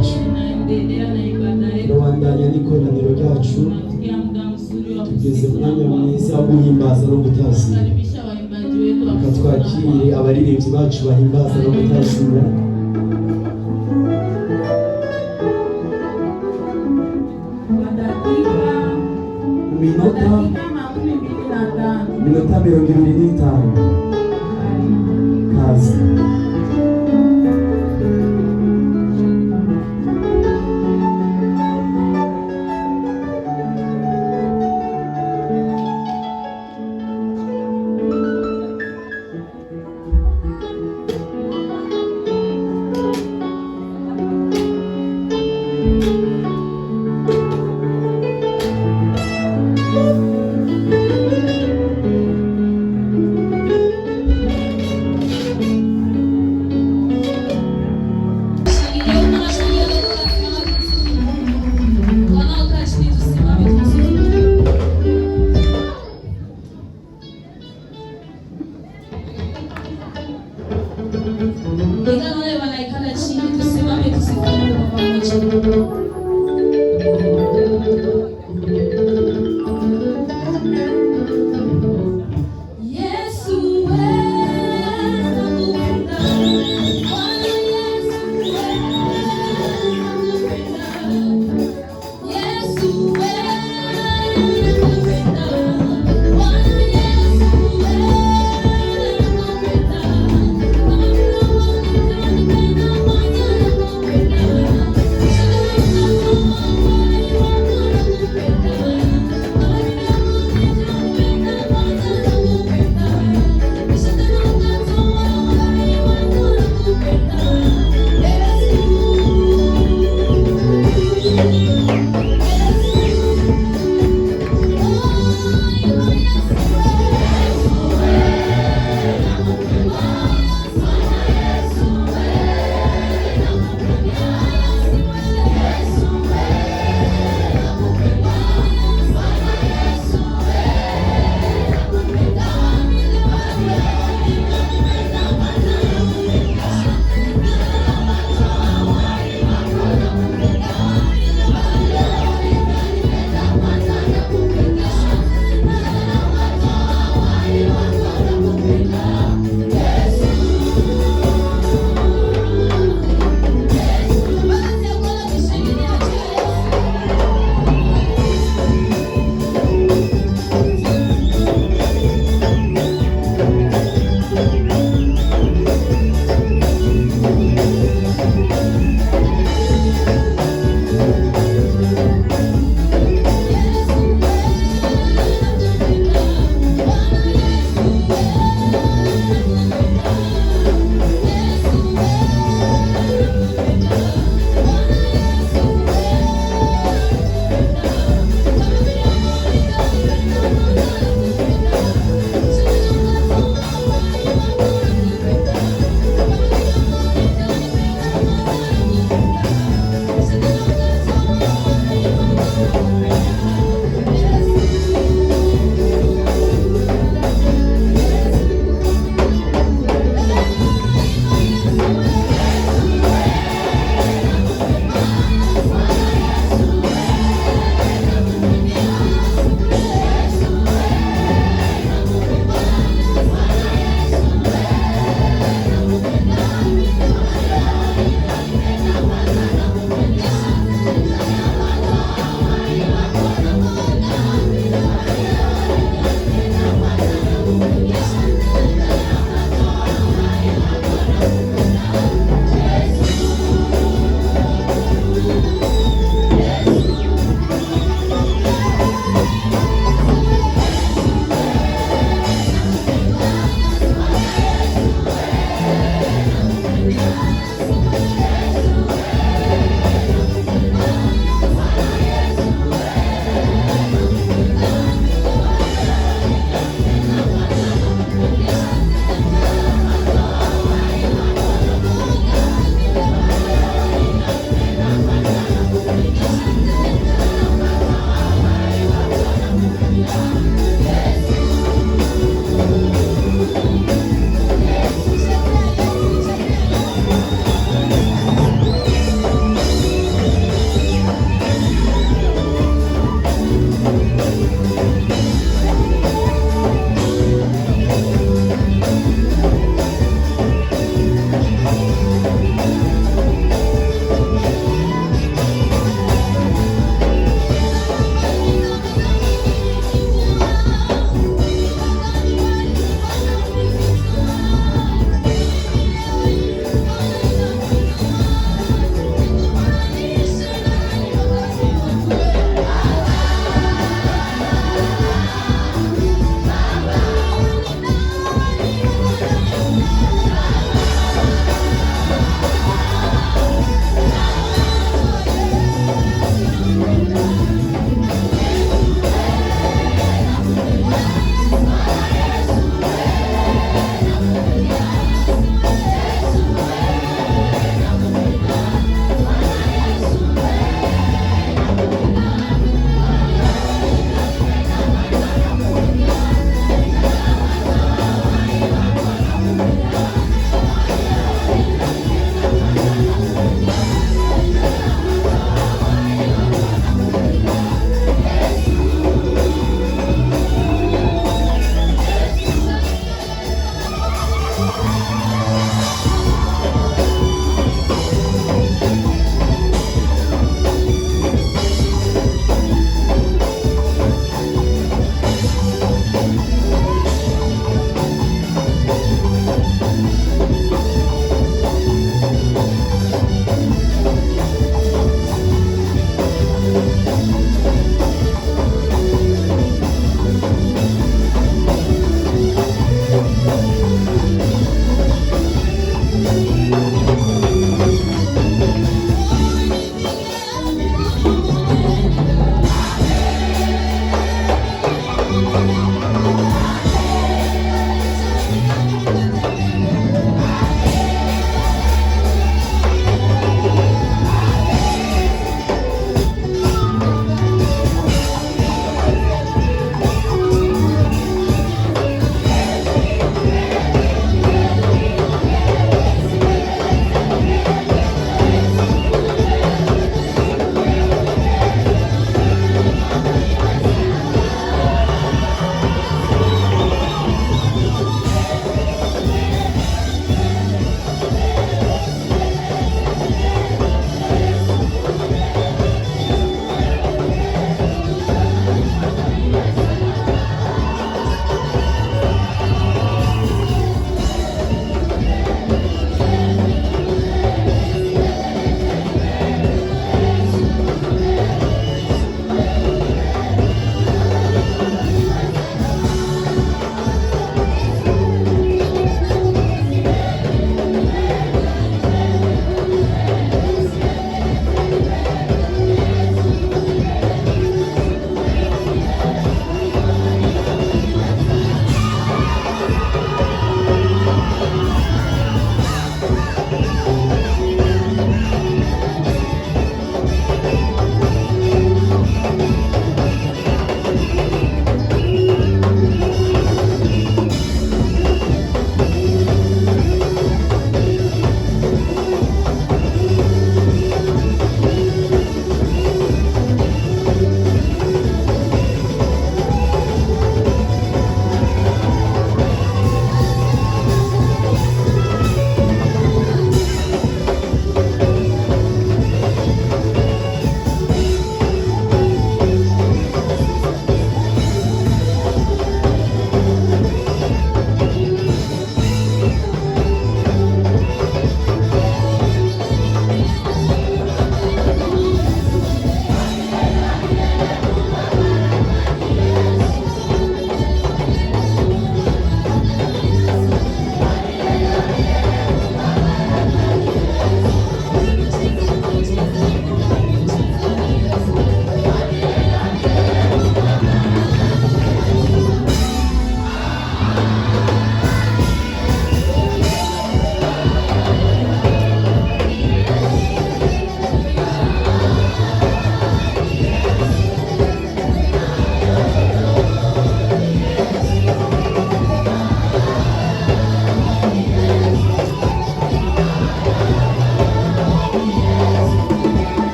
ryacu, turabandanya n'ikoraniro ryacu, tugeze mu mwanya mwiza wo guhimbaza no gutazira. Reka twakire abaririmbyi bacu bahimbaza no gutazira. Minota 25 kazi.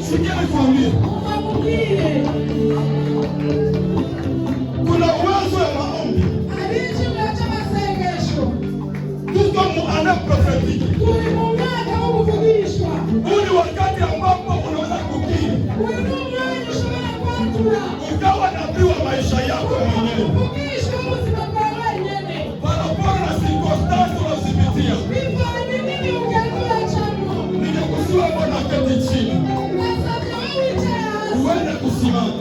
Sikia nikwambie. Kuna uwezo ya maombi. Tuko muana prophetiki. Huu ni wakati ambapo unaweza kukiri. Ukawa nabii wa maisha yako mwenyewe. Paraporo na circumstance unazipitia. Ningekusiwa mbona keti chini. Uende kusimama.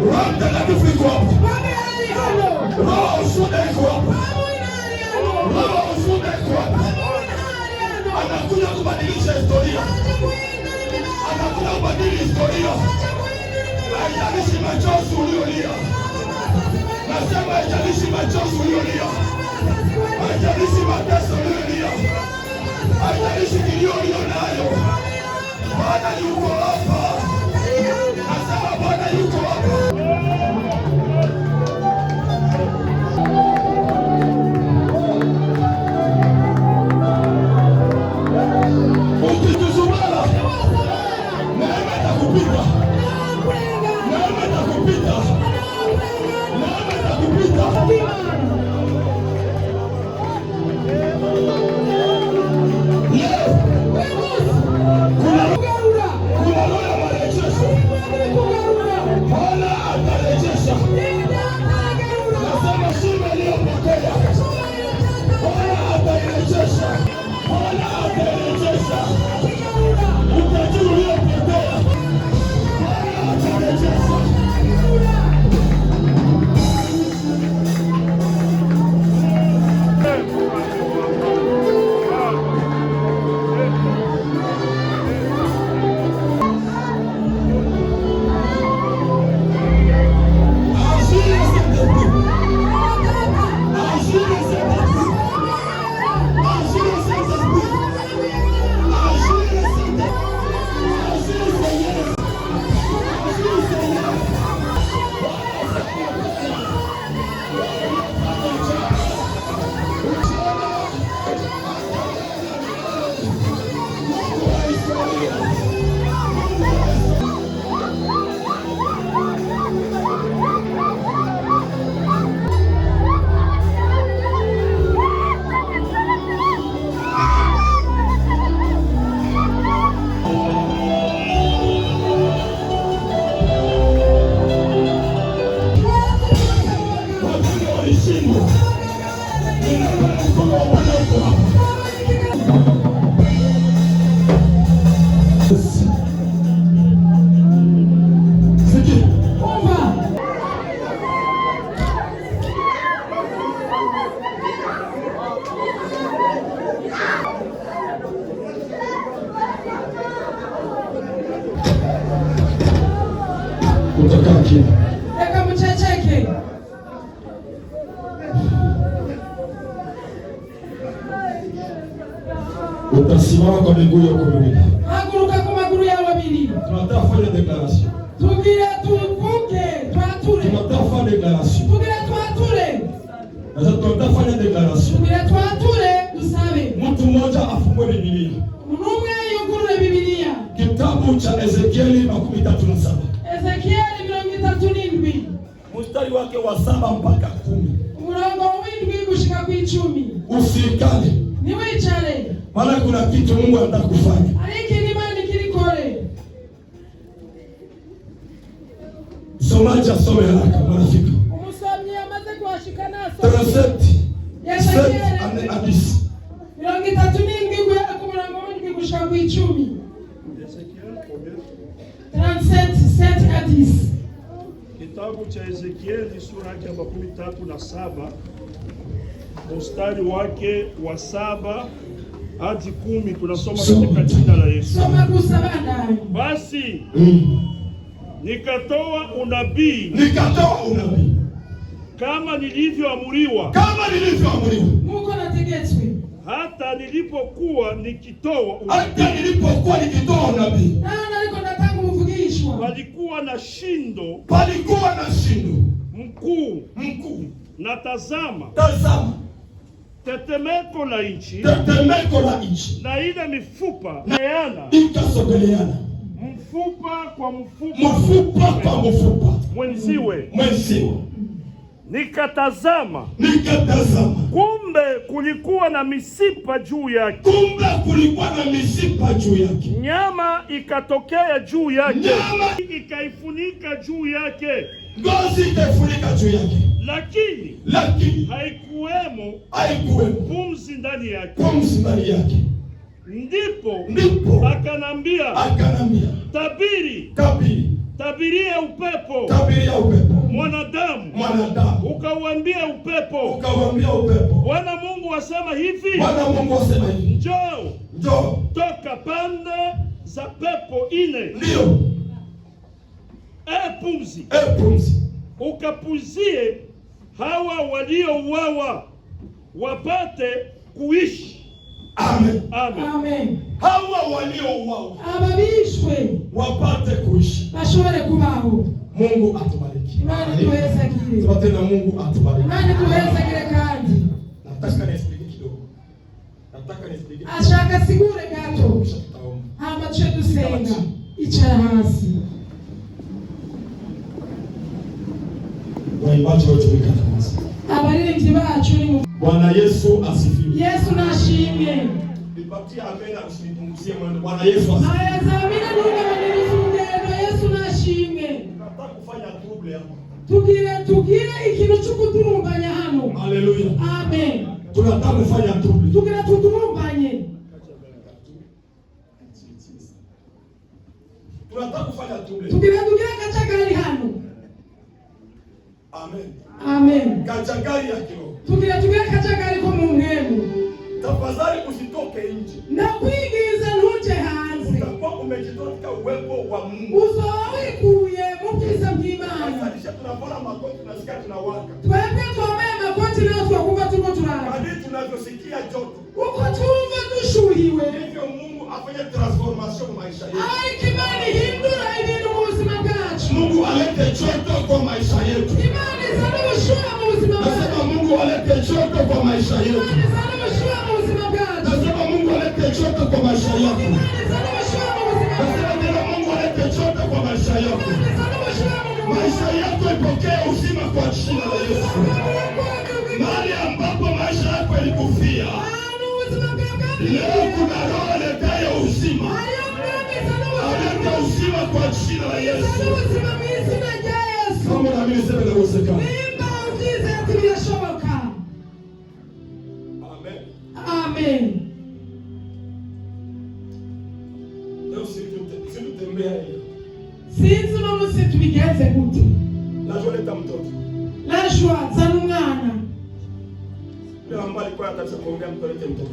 Roho Mtakatifu iko hapo. Roho ushuhuda iko hapo. Roho ushuhuda iko hapo. Anakuja kubadilisha historia. Anakuja kubadili historia. Haijalishi machozi uliolia. Nasema haijalishi machozi uliolia. Haijalishi mateso uliolia. Haijalishi kilio ulionayo. Bwana yuko hapa. Nasema Bwana yuko hapa. Ukituzumala neema itakupita. Neema itakupita. Neema itakupita. Eka mchecheke. Utasimama kwa miguu yako miwili. Haguruka kwa maguru yawe abiri. Tunataka kufanya declaration. Tugira tuvuke, twature. Tunataka kufanya declaration. Tugira twature. Sasa tunataka kufanya declaration. Tugira twature, dusabe. Mtu mmoja afungue Biblia. Munumwe yugurure Biblia. Kitabu cha Ezekieli 37. Ezekieli 37. Mstari wake wa 7 mpaka 10. Murongo w'indwi gushika kw'icumi. Usikale. Niwicare. Maana kuna kitu Mungu anataka kufanya. Ariki nimani kirikore. Somaji asome haraka marafiki. Umusomyi amaze kuhashikana asome. Translate. Ezekieli 37 guhera ku murongo w'indwi gushika kw'icumi. 37:7-10. Kitabu cha Ezekieli sura yake ya 37 mstari wake wa 7 hadi 10 tunasoma katika jina la Yesu. Soma kusabanda. Basi nikatoa unabii kama nilivyoamuriwa. Mungu anategetswe. Hata nilipokuwa nikitoa unabii. Na aliko nataka mvugishwa. Palikuwa na shindo mkuu. Na tazama. Tetemeko la nchi. Na ile mifupa ikasogeleana. Mfupa kwa mfupa. Mwenziwe. Nikatazama. Kumbe kulikuwa na mishipa juu yake. Nyama ikatokea juu yake. Ikaifunika juu yake. Ngozi ikaifunika juu yake. Lakini haikuwemo pumzi ndani yake. Ndipo akanambia, tabiri tabiria upepo. Tabiria upepo. Mwanadamu. Mwanadamu. Ukauambia upepo. Ukauambia upepo. Bwana Mungu asema hivi. Bwana Mungu asema hivi. Njoo. Njoo. Toka pande za pepo ine. Ndio. Pumzi. Pumzi. Ukapuzie hawa waliouawa wapate kuishi. Amen. Amen. Amen. Hawa waliouawa ababishwe wapate kuishi. bashobore kubaho. Mungu atubariki. Imani tuwezagire. Sema tena Mungu atubariki. Imani tuwezagire kandi. Nataka niexplique kidogo. Ashaka sigure gato. Hama tuce dusenga. Icara hasi. Waimbaji wote wikana hasi. Abaririmbyi bacu ni mu Bwana Yesu asifiwe. Yesu nashimye. Nipatie amen usinipunguzie mwendo. Bwana Yesu asifiwe. Aya zamina n'urugendo Yesu nashimye. Nataka kufanya trouble hapa. Tugire ikintu cyo kuturumbanya hano. Haleluya. Amen. Tunataka kufanya trouble. Tugire tuturumbanye. Tunataka kufanya trouble. Tugire kachagari hano. Amen. Amen. Kachagari ya kiroho. Tugire kachagari ko mu mwemu. Tafadhali usitoke nje. Na kwigiza ntuje hanze. Utakuwa umejitoka uwepo wa Mungu. Uzawikuye mu byiza by'Imana. Sasa tunapona makoti tunasikia tunawaka. Twebwe twambaye makoti leo twakumva turimo turara. Kadiri tunavyosikia joto. Uko twumva dushuhiwe. Hivyo Mungu afanye transformation maisha yetu. Imani hindura ibintu mu buzima bwacu. Mungu alete joto kwa maisha yetu. Imani izana ubushuhe mu buzima bwacu. Nasema Mungu alete joto kwa maisha yetu. Imani izana ubushuhe mu buzima bwacu. Nasema Mungu alete joto kwa maisha yako. Imani izana ubushuhe mu buzima bwacu. Nasema tena Mungu alete joto kwa maisha yako. Imani izana ubushuhe mu buzima bwacu. Maisha yako ipokee uzima kwa jina la Yesu. Mahali ambapo maisha yako ilikufia, leo kuna roho aletayo uzima. Aleta uzima kwa jina la Yesu. Kama unaamini sema inawezekana. Amen. Amen. Leo sisi tutembea hiyo. Sinzi uno munsi tubigenze gute. Najoleta mtoto. Lashwa zana umwana. Leo ambaye alikuwa anataka kuongea mtolete mtoto.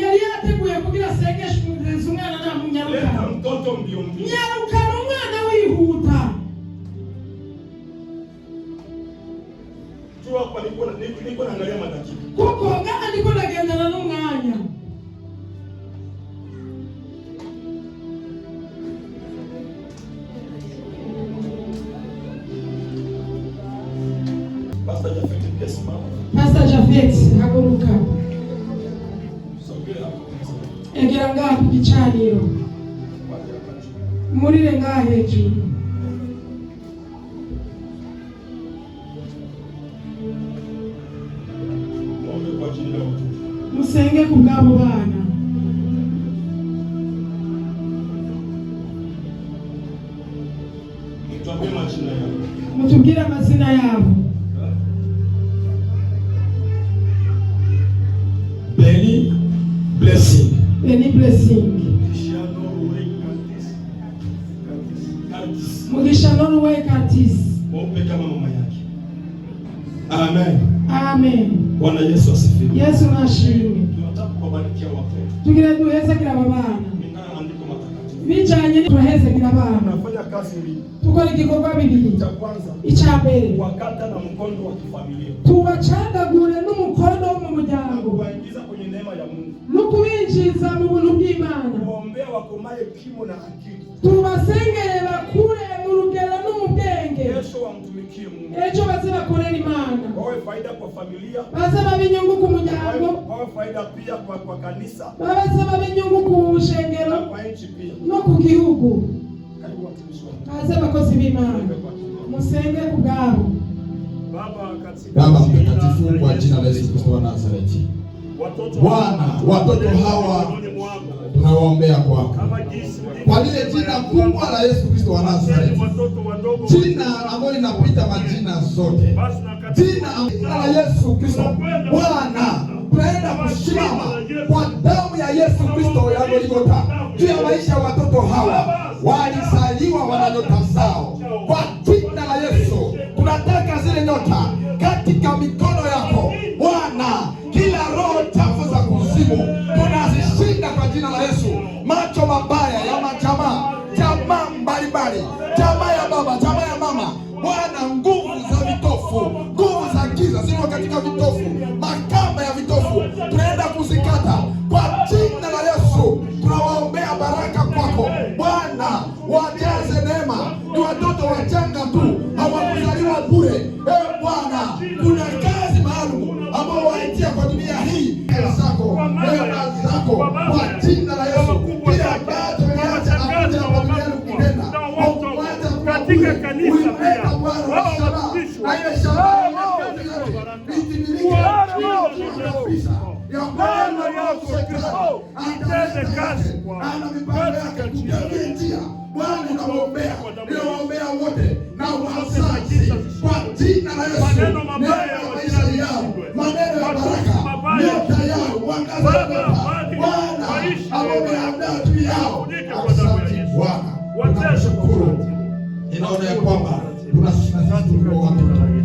Yari yateguye kugira asengeshe umwana na munyaruka. Leta mtoto mbio mbio. Nyaruka umwana wihuta. Tu hapa niko naangalia madakika. Kuko ngana ndiko nagendana n'umwanya. Pastor Jafet Kesma. Pastor Jafet haguruka. Sogea hapo. Egera ngaha ku gicaniro. Murire ngaha hejuru. Ombe kwa ajili ya mtoto. Musenge ku bw'abo bana. Mtuambie majina yao. Mutubwire amazina yabo. Benny Blessing. Benny Blessing. Mugisha Norway Curtis. Ombe kama mama yake. Amen. Amen. Bwana Yesu asifiwe. Yesu nashimwe. Tunataka kubarikia watoto. Tugire duhezagira aba bana. Kulingana na maandiko matakatifu. Bijanye turahezagira abana. Tunafanya kazi mbili. Tukora igikorwa bibiri. Cha kwanza, Icya mbere, wakata na mkondo wa kifamilia. tubacagagure n'umukondo wo mu muryango. Kuwaingiza kwenye neema ya Mungu. No kubinjiza mu buntu bw'Imana. Kuombea wakomae kimo na akili. Tubasengere bakure mu rugero no mu bwenge. Kesho wamtumikie Mungu. Ejo baze bakorera Imana. Wawe faida kwa familia. Baze babe inyungu ku muryango. Wawe faida pia kwa kanisa. Baze babe inyungu ku shengero Na kwa nchi pia. no ku gihugu. Karibu watumishi wa Mungu. Baze bakozi b'Imana. Musenge ku bwabo. Baba mtakatifu, kwa jina la Yesu Kristo wa Nazareti, Bwana, watoto hawa tunawaombea kwako kwa lile jina kubwa la Yesu Kristo wa Nazareti, jina ambalo linapita majina zote, jina la Yesu Kristo. Bwana, tunaenda kusimama kwa damu ya Yesu Kristo ya Golgotha juu ya maisha ya watoto hawa walizaliwa wana nyota zao. Kwa jina la Yesu tunataka zile nyota katika mikono yako Bwana. Kila roho chafu za kuzimu tunazishinda kwa jina la Yesu. Macho mabaya ya jamaa mbalimbali, jamaa ya baba, jamaa ya mama, Bwana, nguvu za vitofu, nguvu za giza ziko katika vitofu, makamba ya vitofu tunaenda kuzikata kwa jina la Yesu. Tunawaombea baraka kwako Bwana, wajaze neema. Ni watoto wachanga tu, hawakuzaliwa bure. Bwana, kuna kazi maalum ambao waitia kwa dunia hii zako, neema zako kwa jina la Yesu. Kila bato yacha akuja kwa dunia ukipenda katika kanisa pia na ile shabani ya Bwana Yesu Kristo itende kazi kwa njia. Bwana, tunawaombea wote na wazazi kwa jina la Yesu. Maneno mabaya ya maisha yao, maneno ya baraka, nyota yao, wangaza Bwana, ameandaa juu yao. Asante Bwana, tunashukuru. Ninaona ya kwamba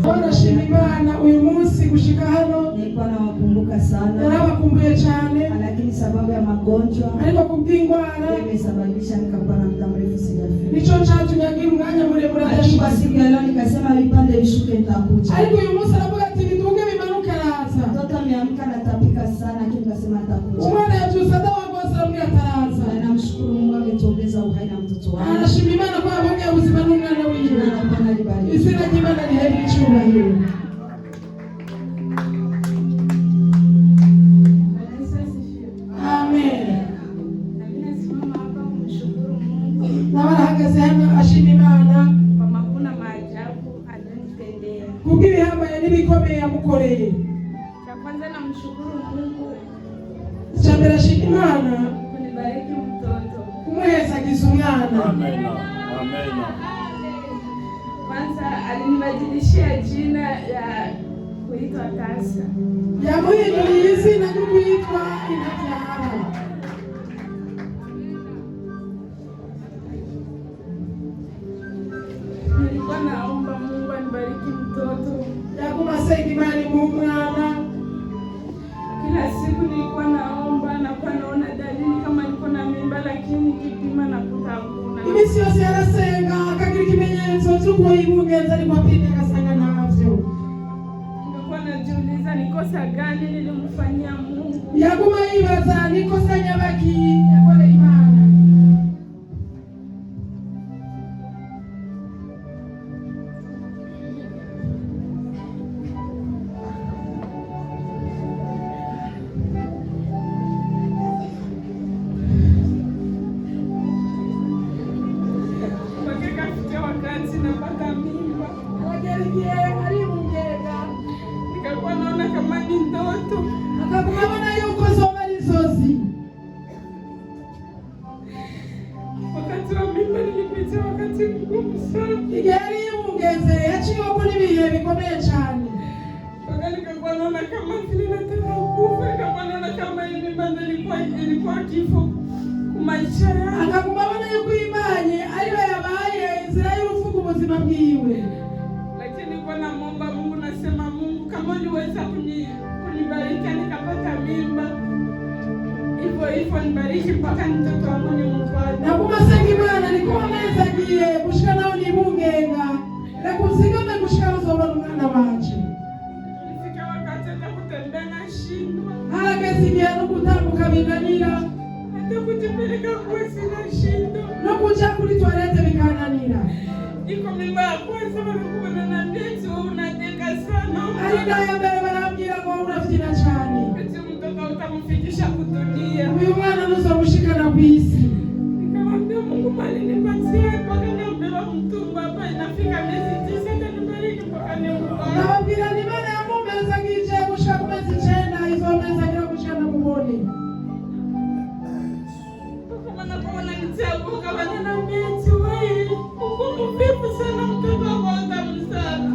Barashima Imana uyu munsi gushika hano. Nilikuwa nawakumbuka sana. Narabakumbuye cyane, lakini sababu ya magonjwa ariko kubw'ingwara imesababisha nikakuwa na muda mrefu sijafika. Nico cyatumye ngira umwanya muremure adashika. Siku ya leo nikasema vipande vishuke nitakuja. Ariko uyu munsi aravuga ati bitunge bimanuke araza. Mtoto ameamka natapika sana, lakini nikasema nitakuja. Umwana yajusa dawa rwose aramubwira ataraza. Namshukuru Mungu ametuongeza uhai na mtoto wangu. Arashima Imana ko yabonye ubuzima n'umwana wiwe. Izina ry'Imana rihabwe icyubahiro. Amen. Nabarahagaze hano ashima Imana kubw'ibihambaye n'ibikomeye yamukoreye. Kwanza namshukuru Mungu. Cha mbere ashima Imana kunibariki mtoto, kumuhezagiza umwana. Amen. Amen. Kwanza alinibadilishia jina ya kuitwa Tasa. Yamuhinduriye izina ryo kuitwa Inabyara. Nilikuwa naomba Mungu anibariki mtoto. Yakuma saidi mali mumwana. Kila siku nilikuwa naomba na kwa naona dalili kama niko na mimba, lakini kipima na kutambuna. Imisi yose yarasenga akagira ikimenyetso cy'uko yibungenza ariko apimye agasanga navyo. Nilikuwa najiuliza ni kosa gani nilimfanyia Mungu. Yaguma yibaza ni kosa nyabaki yakole Imana. Napata mimba, nikakuwa naona kama ni ndoto, akakumabona yuko zoba lizozi. Wakati wa mimba nilipitia wakati mgumu sana. Igari yungeze yaciwe kuri bihe bikomeye cyane. Wakati nikakuwa naona kama vile nataka kufa, nikakuwa naona kama ile mimba ilikuwa kifo kumaisha yangu. Akakumabona yuko imanye ariwe yabaye inzira y'urufu ku buzima bwiwe. Lakini kwa naomba Mungu, nasema Mungu, kama uliweza kunibariki nikapata mimba, hivyo nibariki mpaka mtoto wangu nimupate. Na kumasenga Imana nikomezagiye gushika naho nibungenga nakuzigama gushika uzobona umwana wanje. Nifika wakati hata kutembea nashindwa, harageze no kutambuka binanira, hata kujipeleka kwesi nashindwa, no kuja kuri toilette bikananira. Iko mimba ya kwanza wanakuwa na ndeto unateka sana. Alida ya mbere barambwira ngo urafyina cyane. Ati mtoto utamfikisha kudunia. Uyu mwana nuzomushikana ku isi. Nikamwambia Mungu mali nipatie mpaka niambia mtumba hapa inafika miezi 9 kanibariki mpaka niupa. Nababwira ni Imana yamumezagije gushika ku mezi 9 izo mezagira gushika na mubone. Siabuka wananiambia eti wewe uko vipi sana mtoto wako atamzala.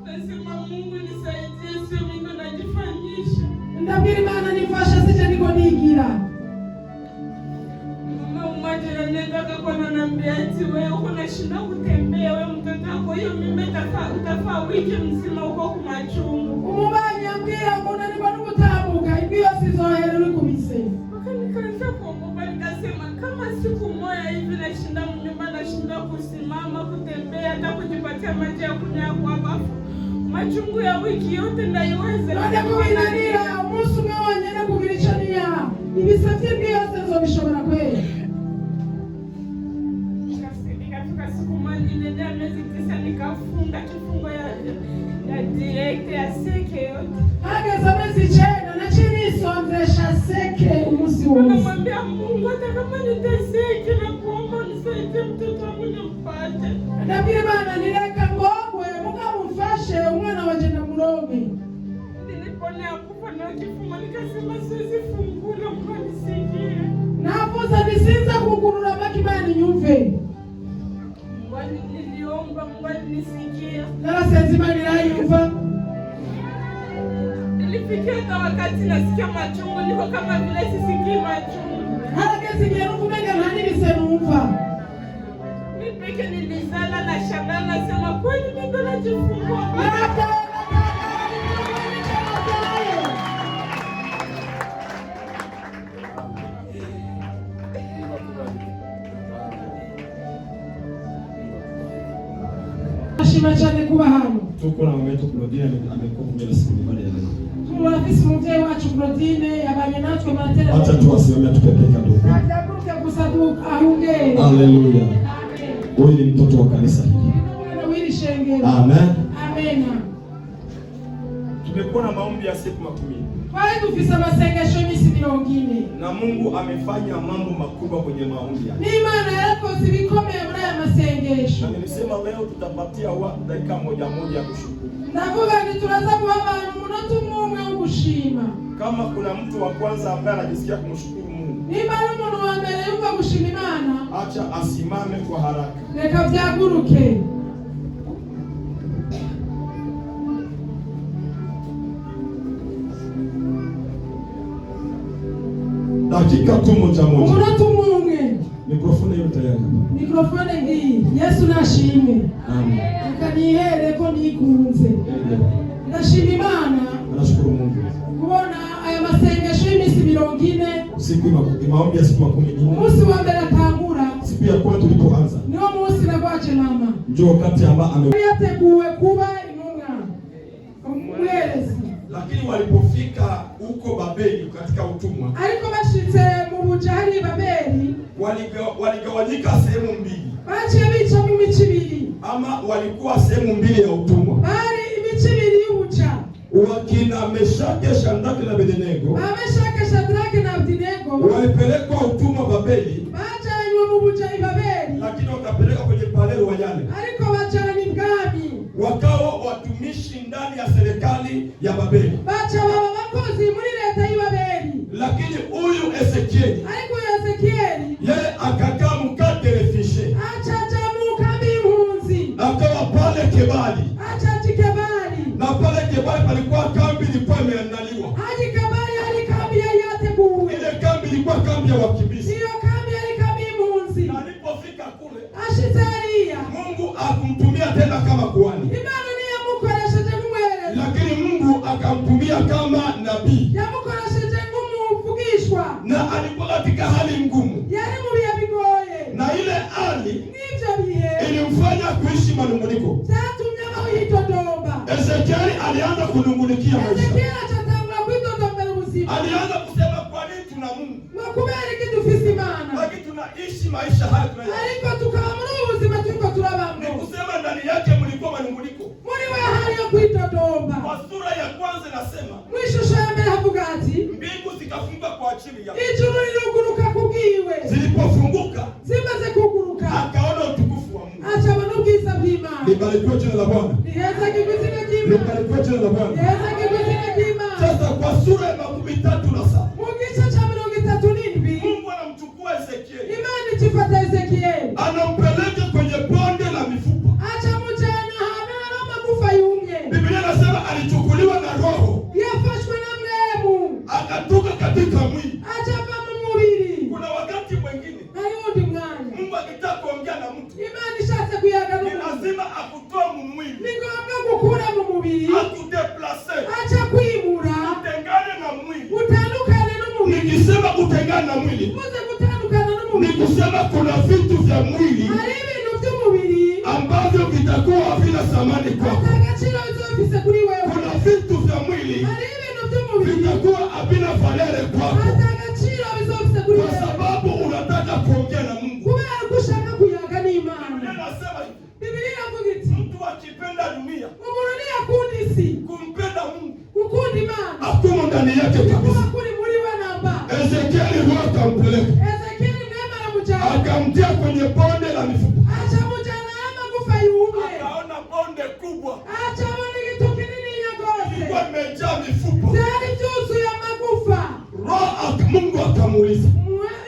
Nasema Mungu nisaidie, sio mimi ndo najifanyisha. Ndabiri maana nifasha sije niko nigira. Mama mmoja anataka kwa ananiambia eti wewe uko nashinda kutembea, wewe mtoto wako hiyo mimi utafaa wiki mzima uko kwa machungu. Umubanya mbira kuna ni bado kutabuka ibyo sizohera kumise. Nikaanza kuogopa, nikasema kama siku moja hivi nashinda mnyumba, nashinda kusimama, kutembea, hata kujipatia maji ya kunywa kwa bafu, machungu ya wiki yote ndaiweze. Ndio kuinanira umusu mwonyene kugirishania ibisafye byose nzobishobora kweli. Nikafika siku moja nenda miezi 9 nikafunga kifungo ya direct ya seke yote. Hageza miezi 9 na chini sondesha seke umusi wose. Namwambia Mungu hata kama niteseke na kuomba nisaidie mtoto wangu nimpate. Ndabiri bana nileka ngogwe mukamufashe umwana wanje na muroge. Niliponea kufa na kifungo nikasema siwezi fungula, Mungu nisikie. Napoza nisinza kugurura makibani nyumve. Mungu niliomba, Mungu nisikie. Nala senzima nilaiva. Nilifikia hata wakati nasikia machungu niko kama vile sisikii machungu. Haragezi ngerufu mega nani lisenumva. Mimi peke nilizala na shangaa nasema kweli mimi ndo najifungua. Ashima cyane kuba hano. Tuko na mwetu Claudine amekuwa kumela siku baada ya leo. Tuwafisi mzee wacu Claudine yabanye natwe matera. Acha tuwasimamia tupepeka ndugu. Atakuruka kusaduka ahunge. Haleluya. Huyu ni mtoto wa kanisa hili. Amen. Amen. Tumekuwa na maombi ya siku 10. Kwa hiyo tufisa masengesho misi milongine. Na Mungu amefanya mambo makubwa kwenye maombi yake. Ni maana yako sibikomeye muri aya masengesho. Na nilisema leo tutapatia dakika moja ya kushukuru. Ndavuga ni turaza kuba abantu umunota umwe wo gushima. Kama kuna mtu wa kwanza ambaye anajisikia kumshukuru Mungu, ni maana umuntu wa mbere yumva gushima Imana, acha asimame kwa haraka. Reka byaguruke. Dakika tu moja. Umunota umwe. Mikrofoni yote tayari. Mikrofoni hii. Yesu nashimwe. Amen. Ukanihere ko nikunze. Ndashima Imana. Nashukuru Mungu. Kubona aya masengesho y'imisi 40. Siku maombi ya siku 10. Umunsi wa mbere atangura. Siku ya kwanza tulipoanza. Niwo munsi nagwaje mama. Ndio wakati ambao yateguwe kuba intumwa. Umwerezi. Lakini walipofika huko Babeli katika utumwa, ariko bashitse mu bujari Babeli, waligawanyika sehemu mbili. Baciye bica mu mico ibiri. Ama walikuwa sehemu mbili ya utumwa. Bari imico ibiri y'ubuca. Wakina Meshake, Shadraka na Abednego. Meshake, Shadraka na Abednego walipelekwa utumwa Babeli. Bajanywe mu bujari Babeli. Lakini wakapeleka kwenye palelo wanyane. Ariko bajani bwami. Wakawa watumishi ndani ya serikali ya Babeli. Bacha baba bakozi muri leta ya Babeli. Lakini huyu Ezekieli, ariko Ezekieli yeye akakaa mkate refishe. Acha jamuka bihunzi. Akawa pale Kebali. Acha Kebali. Na pale Kebali palikuwa kambi ilikuwa imeandaliwa. Haji Kebali alikambi yateguwe. Ile kambi ilikuwa kambi ya wakimbizi. Hiyo kambi alikambi bihunzi. Na alipofika kule, ashitaria Mungu akumtumia tena kama kuhani. Imana ni yamukoresheje kumweleza. Lakini Mungu akamtumia kama nabii. Yamukoresheje kumuvugishwa. Na alikuwa katika hali ngumu. Yari mu bihe bigoye. Na ile hali n'ivyo bihe ilimfanya kuishi manunguniko. Vyatumye abaho yitodomba. Ezekieli alianza kunungunikia maisha. Ezekieli acatangura kwitodombera ubuzima. Alianza kusema kwa nini tuna Mungu? Kubera iki dufise Imana. Lakini tunaishi maisha haya tunaishi. Ariko tukaba muri ubu buzima turiko turabamwo. Ni kusema ndani yake mlikuwa manunguniko. Muri we hariyo kwitodomba. Kwa sura ya kwanza nasema, mwishusho ya mbere havuga ati mbingu zikafunga kwa ajili yake. Ijuru liruguruka kubwiwe. Zilipofunguka, zimaze kuguruka, akaona utukufu wa Mungu. acabona ubwiza bw'Imana. Libarikiwe jina la Bwana. Lihezagirwe izina ry'Imana. Libarikiwe jina la Bwana. Lihezagirwe izina ry'Imana. Sasa kwa sura ya 37 kuongea na mtu, Imana ishatse kuyaga ni n'umuntu lazima akutoe mu mwili, ni ngombwa gukura mu mubiri akudeplace, acha kwimura utengane na mwili. utandukane n'umubiri. Nikisema kutengana na mwili, Uze gutandukana ni n'umubiri, kusema kuna vitu vya mwili hari ibintu by'umubiri ambavyo vitakuwa havina thamani kwako. atagaciro bizofise kuri wewe. Kuna vitu vya mwili Hari ibintu by'umubiri vitakuwa havina valere kwako, atagaciro bizofise kuri kwa wewe sababu unataka kuongea na Mungu. kubera ko ushaka kuyaga n'Imana. Biblia inasema hivi, Bibiliya iravuga iti mtu akipenda dunia umuntu ntiyakunda isi, kumpenda Mungu gukunda Imana akumo ndani yake kuba kabisa. kuri muri we namba. Ezekieli Roho akampeleka Ezekieli mwema aramujyana akamtia kwenye bonde la mifupa, acamujyana amagufa yumye, akaona bonde kubwa acabona igito kinini rwose ilikuwa imejaa mifupa. byari byuzuye amagufa. Mungu akamuuliza,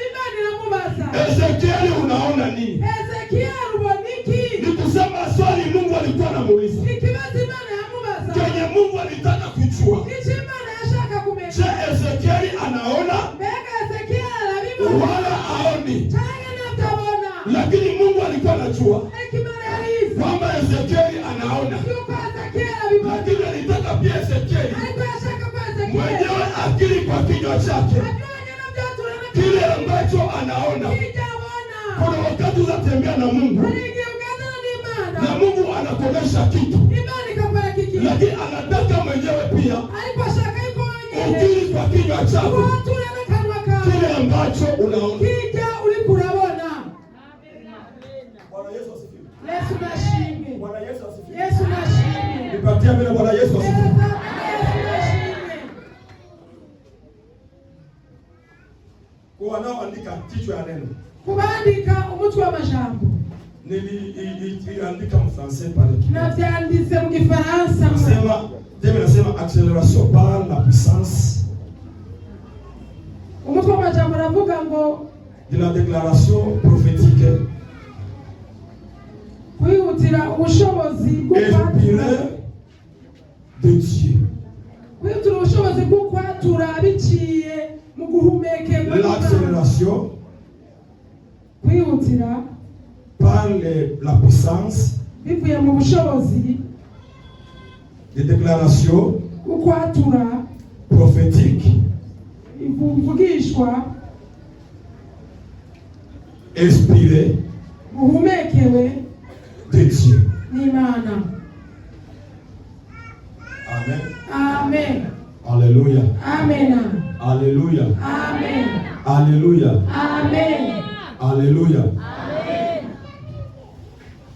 Imana iramubaza, Ezekieli unaona nini? Ezekieli ubona iki? Ni kusema swali Mungu alikuwa anamuuliza, Ikibazo Imana yamubaza, kenye Mungu alitaka kujua, icyo Imana yashaka kumenya, je, Ezekieli anaona mbega Ezekieli arabibona wala aoni? cyangwa ntabona? Lakini Mungu alikuwa anajua Ariko Imana yari izi kwamba Ezekieli anaona, yuko Ezekieli abibona, lakini alitaka pia Ezekieli ariko yashaka ko Ezekieli mwenyewe akili kwa kinywa chake ajyanye na byaturana kile ambacho anaona. kijya abona. Kuna wakati unatembea na Mungu Hari igihe uganira n'Imana, na Mungu anakuonesha kitu, Imana ikakora kiki, lakini anataka mwenyewe pia ariko ashaka yuko wenyine ukili kwa kinywa chako watura n'akanwa kawe kile ambacho unaona. kijya uri kurabona. Bwana Yesu asifiwe. Yesu nashimwe, Bwana Yesu asifiwe. Yesu nashimwe, Nipatie mbele Bwana Yesu asifiwe. Yesu nashimwe. Kwa wanaoandika kichwa ya neno Kubandika umutwe w'amajambo niliandika mfrancais pale, navyanditse mu Gifaransa. nasema acceleration par la puissance Umutwe w'amajambo uravuga ngo de la déclaration prophétique kwihutira ubushobozi inspirée de Dieu. kwihutira ubushobozi bwo kwatura biciye mu guhumekerwa. L'accélération kwihutira par la puissance bivuye mu bushobozi de déclaration bwo kwatura prophétique ivugishwa inspirée guhumekewe de Dieu. n'Imana. Amen. Amen. Alléluia. Amen. Alléluia. Amen. Alléluia. Amen. Alléluia.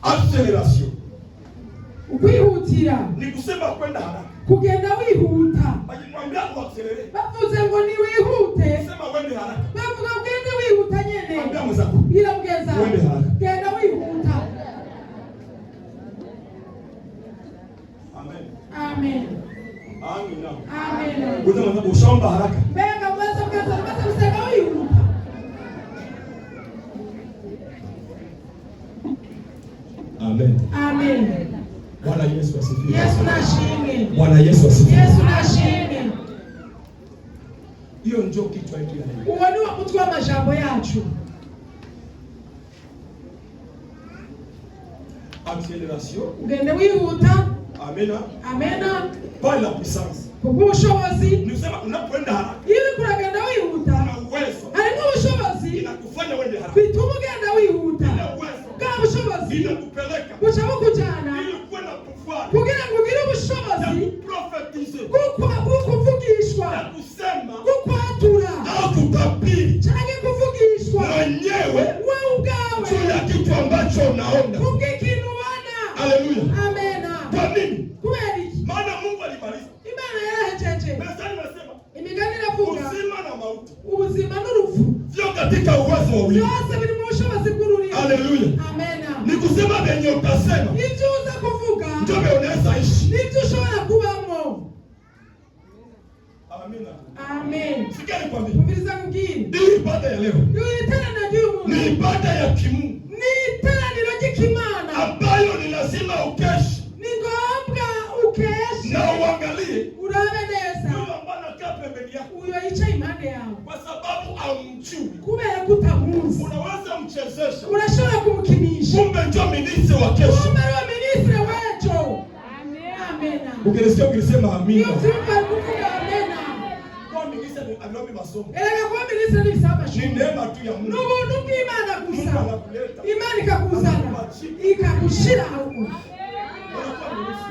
Accélération Ukwihutira ni kusema kwenda haraka. kugenda wihuta. Bakimwambia uaccelere, Bavuze ngo ni wihute, sema wende haraka. bavuga ugende wihuta nyene. Mwambia mwenzako Ila mgeza wende haraka. genda wihuta. Amen. Amen. Amina. Amen. Ngoja mwenzako ushomba haraka. Mbega mgeza msema wihuta. Amen. Amen. Bwana Yesu asifiwe. Yesu nashimwe. Bwana Yesu asifiwe. Yesu nashimwe. Hiyo ndio kichwa hiki leo. Uwo ni wo mutwe w'amajambo yacu. Accélération. Ugende wihuta. Amena. Amena. Par la puissance. Kubw'ubushobozi. Ni kusema unapoenda haraka. Ili kuragenda wihuta. Una uwezo. Harimo ubushobozi Inakufanya wende haraka. bituma ugenda wihuta. Ina uwezo. Bwa bushobozi Inakupeleka. buca bukujyana Ili kuwe na pouvoir. kugira ngo ugire Ya ubushobozi kuprofetize. bwo kuvugishwa, Ya kusema. bwo kwatura Au kutabiri. cyangwa kuvugishwa Mwenyewe. wewe ubwawe Juu ya kitu ambacho unaona. kubw'ikintu ubona. Haleluya. Amena. Kwa nini? Kubera iki? Maana Mungu alimaliza. Imana yarahejeje. Mezani nasema Imigani iravuga uzima na mauti ubuzima n'urupfu sio katika uwezo wa wili. byose biri mu bushobozi bw'ururimi. Haleluya. Amena. Ni kusema venye utasema Ibyo uza kuvuga ndio unaweza ishi. nibyo ushobora kubamo. Amina. Amen. Sikia nikwambie. Umviriza kubwira. Hii ibada ya leo Iteraniro ry'umuntu ni ibada ya kimungu ni iteraniro ry'ikimana ambayo ni lazima ukeshi ni ngombwa ukeshe na uangalie urabe neza huyo ambaye anakaa pembeni yako, uyo yicaye impande yawe kwa sababu amjui. kubera ko utamuzi. Unaweza mchezesha Urashobora kumukina kuhitimisha. Kumbe ndio ministri wa kesho. Kumbe ndio ministri wetu. Amina. Ukisikia ukisema amina. Ndio tunakufunga amina. Kwa ministri anaomba masomo. Kwa ministri ni saba shule. Ni neema tu ya Mungu. Nubu imani kusa. Mungu anakuleta. Imani kakuzana. Ikakushira huko.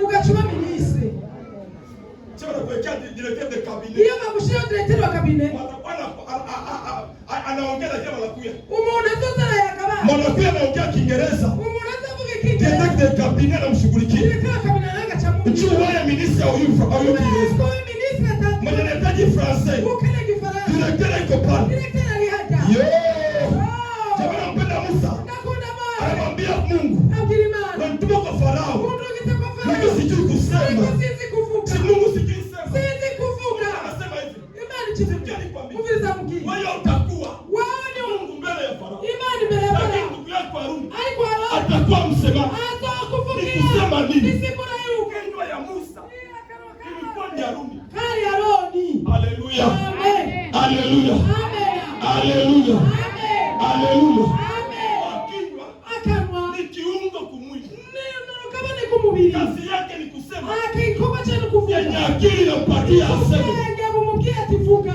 Ukachuma ministri. Sio kuwekea directeur de cabinet. Hiyo makushira directeur wa cabinet. Anaongea na jamaa lakuya. Umeona sasa ya kama. Mwanakuya anaongea Kiingereza. Umeona sasa Kiingereza. Directeur de cabinet anamshughulikia. Directeur wa cabinet anaga cha Mungu. Njoo wewe ministri au Kiingereza. Kwa ministri atatu. Mwenye anahitaji Francais. Ukele Kifaransa. Directeur iko pale. Directeur alihaja. Jamaa anampenda Musa. Nakunda Mungu. Anamwambia Mungu. Akilimana. Mtume kwa Farao. Mungu sijui kusema. Sisi kuvuka. Si Mungu sijui kusema. Sisi kuvuka. Anasema hivi. Imani chifukia nikwambia. Uviliza mkii. Wewe utakuwa. Waone Mungu mbele ya Farao. Imani mbele ya Farao. Lakini ndugu yako Haruni. Alikuwa atakuwa msemaji. Atakufukia. Nikusema nini? Nisikuna yuke. Ndoa ya Musa. Ilikuwa ni Haruni. Kali ya Haruni. Haleluya. Amen. Haleluya. Amen. Haleluya. Amen. Haleluya. Amen. Akinywa. Akanwa. Ni kiungo kumwili. Neno kama ni kumubili. Kazi yake ni kusema. Akikopa cha kuvuka. Yenye akili inampatia aseme. Ngemumukia ativuka.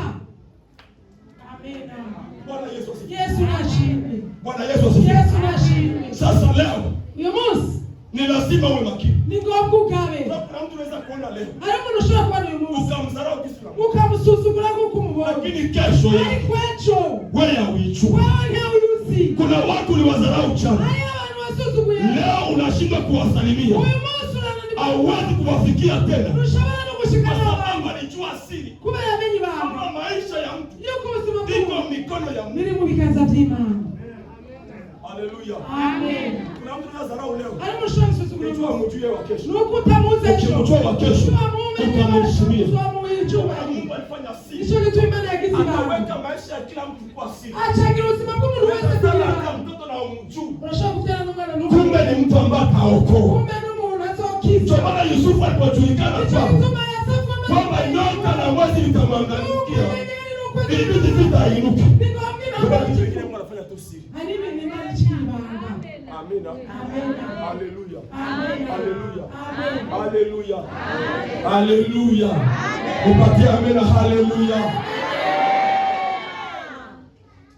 Amen. Bwana Yesu asifiwe. Yesu nashinde. Bwana Yesu asifiwe. Yesu nashinde. Sasa leo Yomusi ni lazima uwe makini. Ningokukabe. Kuna mtu anaweza kuona leo. Alamu nushwa kwa yomusi. Ukamdharau Kiislamu. Ukamsusugura kukumubona. Lakini kesho yeye. Kwecho. Wewe hauichukui. Wewe hauiusi. Kuna watu uliwadharau jana. Haya wanu wasusuguye. Leo unashindwa kuwasalimia. Yomusi unananipa. Hauwezi kuwafikia tena. Nushabana kushikana Kwa wao. sababu alijua siri. Kuba ya menyi baba. Kama maisha ya mtu. Yuko usima Iko mikono ya Mungu. Nili mubikanza tima. Haleluya. Amen. Kuna mtu anadharau leo. Alamu nushwa nsusugura. Unajua mjue wa kesho. Nukutamuze. Ukimjua wa kesho. Utamheshimia. Mungu alifanya siri. Nisho kitu imani ya gizi baba. Akaweka maisha ya kila mtu kwa siri. Achagira usima kumu nuweze Sasa kuya. mtoto na umjui. Unashwa kutana nungana nuku. Kumbe ni mtu ambaye kaokoa. Kumbe numu unatokiza. Ndio maana Yusufu alipojulikana Nituma ya safu kwamba nyota na mwezi vitamwangamikia. Ilibidi vita inuke. Kuna kitu kingine Mungu anafanya tu siri. Amina. Haleluya. Haleluya. Haleluya. Haleluya. Upatie amina. Haleluya.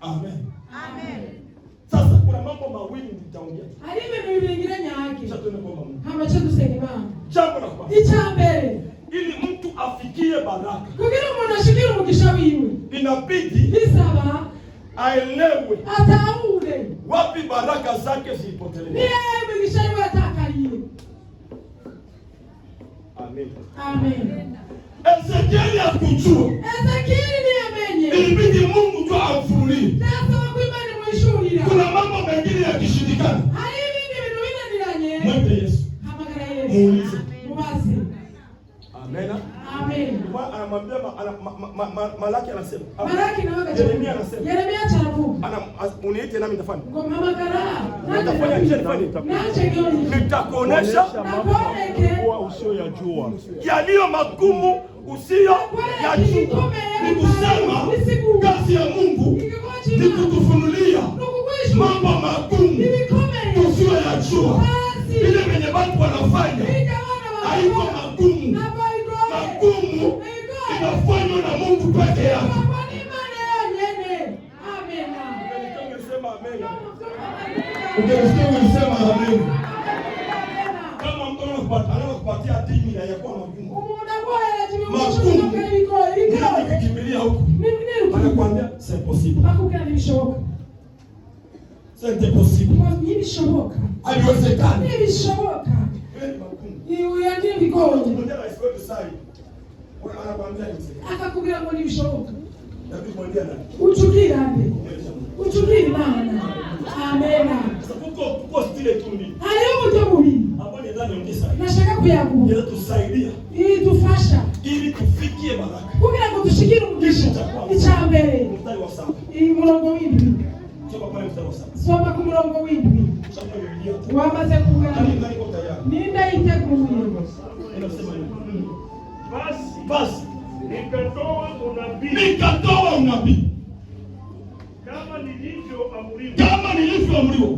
Amen. Sasa kuna mambo mawili nitaongea. Sasa tuende kwa Mungu. Jambo la kwanza. Ichambere. Ili mtu afikie baraka. Kugira umuntu ashikira umugisha wiwe. Inabidi Bisaba aelewe ataure wapi baraka zake zilipotelea. Ni umugisha wiwe atakaliye. Amen. Amen. Ezekieli akujua. Ezekieli ni amenye. Ilibidi Mungu tu amfunulie. Sasa wakwimani mwishurira. Kuna mambo mengine yakishindikana. Hari ibindi bintu binaniranye. Mwende Yesu. Hamagara Yesu. Muulize. Mubaze. Amen. Amen. Kwa anamwambia Malaki anasema. Malaki na waga. Yeremia anasema. Yeremia charavuka. Uniite nami nitafanya. Ngoma hamagara. Nitafanya kisha nifanye. Nache gioni. Nitakuonesha kuwa usio ya jua. Yaliyo magumu usio ya jua. Ni kusema kazi ya Mungu ni kutufunulia mambo magumu usio ya jua. Ile venye watu wanafanya haiko magumu. Magumu inafanywa na Mungu peke yake. Ukisikia unasema amen. Kama mtu anakupatia dini ya yakuwa magumu. Magumu. Ndio kukimbilia huko. Anakuambia c'est possible. C'est impossible. Haiwezekani. Akakubwira ngo ntibishoboka. Uchukira nde? Uchukira Imana. Amen. Hariho uburyo bubiri. Nashaka kuyagura. Idufasha. Ili tufikie baraka. Kugira ngo dushikire umugisha. Icyambere. Umurongo w'indwi. Soma ku murongo w'indwi. Wamaze kugana. Ninda yiteguye. Basi nikatoa unabii kama nilivyoamriwa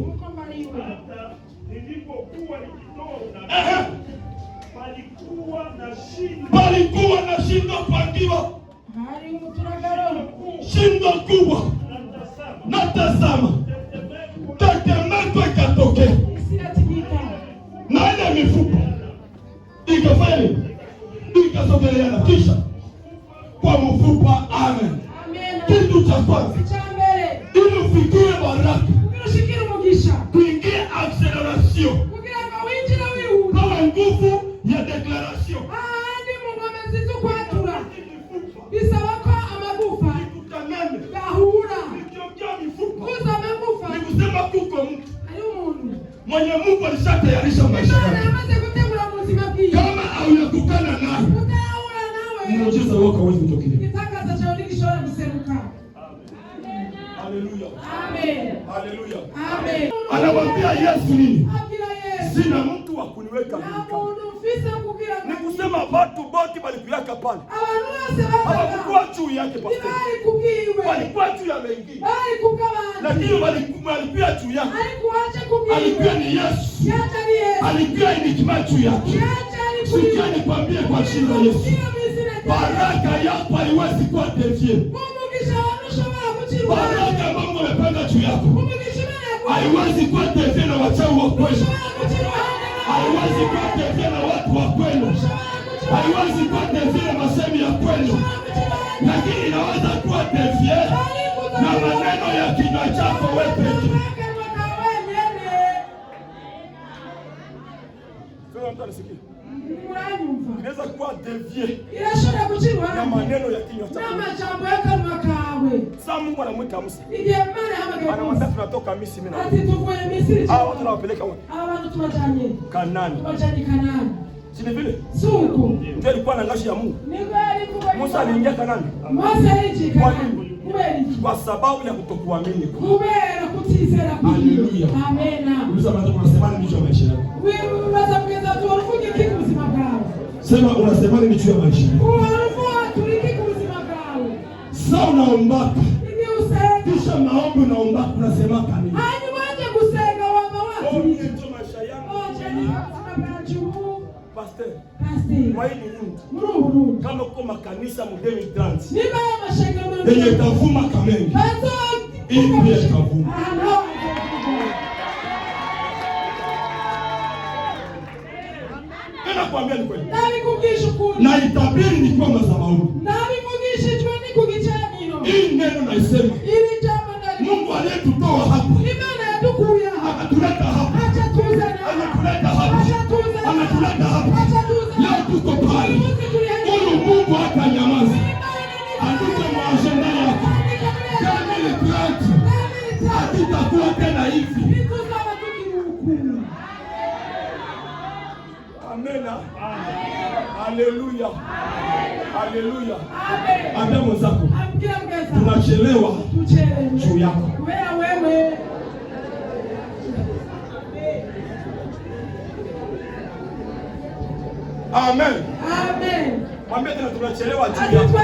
palikuwa na shindo kuambiwa, shindo kubwa, na tazama tetemeko ikatokea, na ile mifupa ikafanya ikasogeleana, kisha kwa mfupa. Amen. Kitu cha kwanza ili ufikie baraka, kuingia acceleration, kama nguvu ya declaration. Nikusema kuko mtu mwenye Mungu alishatayarisha maisha yake, kama hauyakukana naye muujiza wako hawezi kutokea. Haleluya. Amen. Haleluya. Amen. Anawaambia Yesu nini? Sina mtu wa kuniweka mikono. Nikusema watu wote walikuweka pale. Hawakuwa juu yake pastor. Walikuwa juu ya wengine. Lakini walikuwa juu yake. Alikuwa ni Yesu. Alikuwa ni hekima juu yake. Sikia nikwambie kwa jina la Yesu, baraka yako haiwezi kuwa devie. Baraka Mungu amepanga juu yako haiwezi kuwa devie na wachawi wa kweli, haiwezi kuwa devie na watu wa kweli, haiwezi kuwa devie na masemi ya kweli, lakini inaweza kuwa devie na maneno ya kinywa chako wewe pekee. Inaweza kuwa devie na maneno ya kinywa chako. Sasa Mungu anamwita Musa, anamwambia tunatoka Misri. Hao watu wanapeleka wapi? Kanaani. Sini vile? Ndio ilikuwa na ngashi ya Mungu. Musa aliingia Kanaani. Kwa nini? Kwa sababu ya kutokuamini. Haleluya. Amen. Unasema nini juu ya maisha yako? Sema unasema nini juu ya maisha yako? Sasa unaomba. Kisha maombi unaomba unasema nini? Pastor. Kwa hii Burundi. Kama uko makanisa mu 2030. Yenye tavuma kamenge. Hii pia tavuma. Nakwambia ni kweli. Na itabiri ni kwa madhabahu. Hii neno naisema. Mungu aliyetutoa hapa. Akatuleta hapa. Anatuleta hapa. Anatuleta hapa. Leo tuko pale. Huyu Mungu hata nyamaza. Atupe maagenda yako. Kamili kwetu. Hatutakuwa tena hivi. Amen. Haleluya. Haleluya. Ambia mwenzako, tunachelewa juu yako. Wewe. Amen. Amen. Mwambie tena tunachelewa juu yako.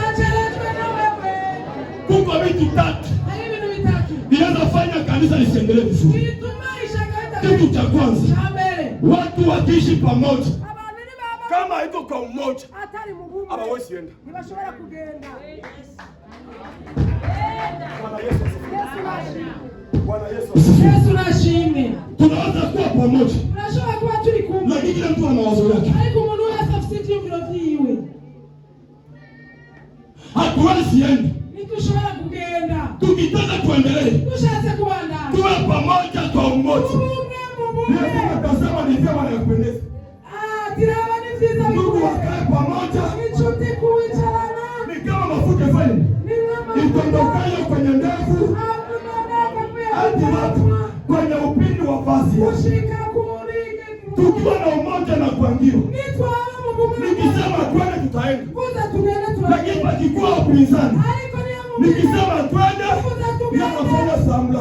Kuko vitu tatu vinaweza fanya kanisa lisiendelee vizuri. Kitu cha kwanza, watu wakiishi pamoja. Kama iko kwa umoja, hawawezi enda. Bwana Yesu nashimwe. Tunaweza kuwa pamoja. Tunashobora kuba turi kumwe. Lakini kila mtu ana mawazo yake. Ariko umuntu wese afite ivyumviro vyiwe. Hatuwezi enda. Nitushobora kugenda. Tukitaka tuendelee. Tushatse kubandana. Tuwe pamoja kwa umoja. Yesu akasema ni vyema na kupendeza. Tiraba ni vyiza. Ndugu wakae pamoja. Nichote kuicharana. Ni kama mafuta fani. Itondokayo kwenye ndevu. Hadi watu kwenye upindi wa vazi yako. Tukiwa na umoja na kuambiwa. Nikisema twende tutaenda. Lakini pakikuwa upinzani. Nikisema twende ninafanya samla.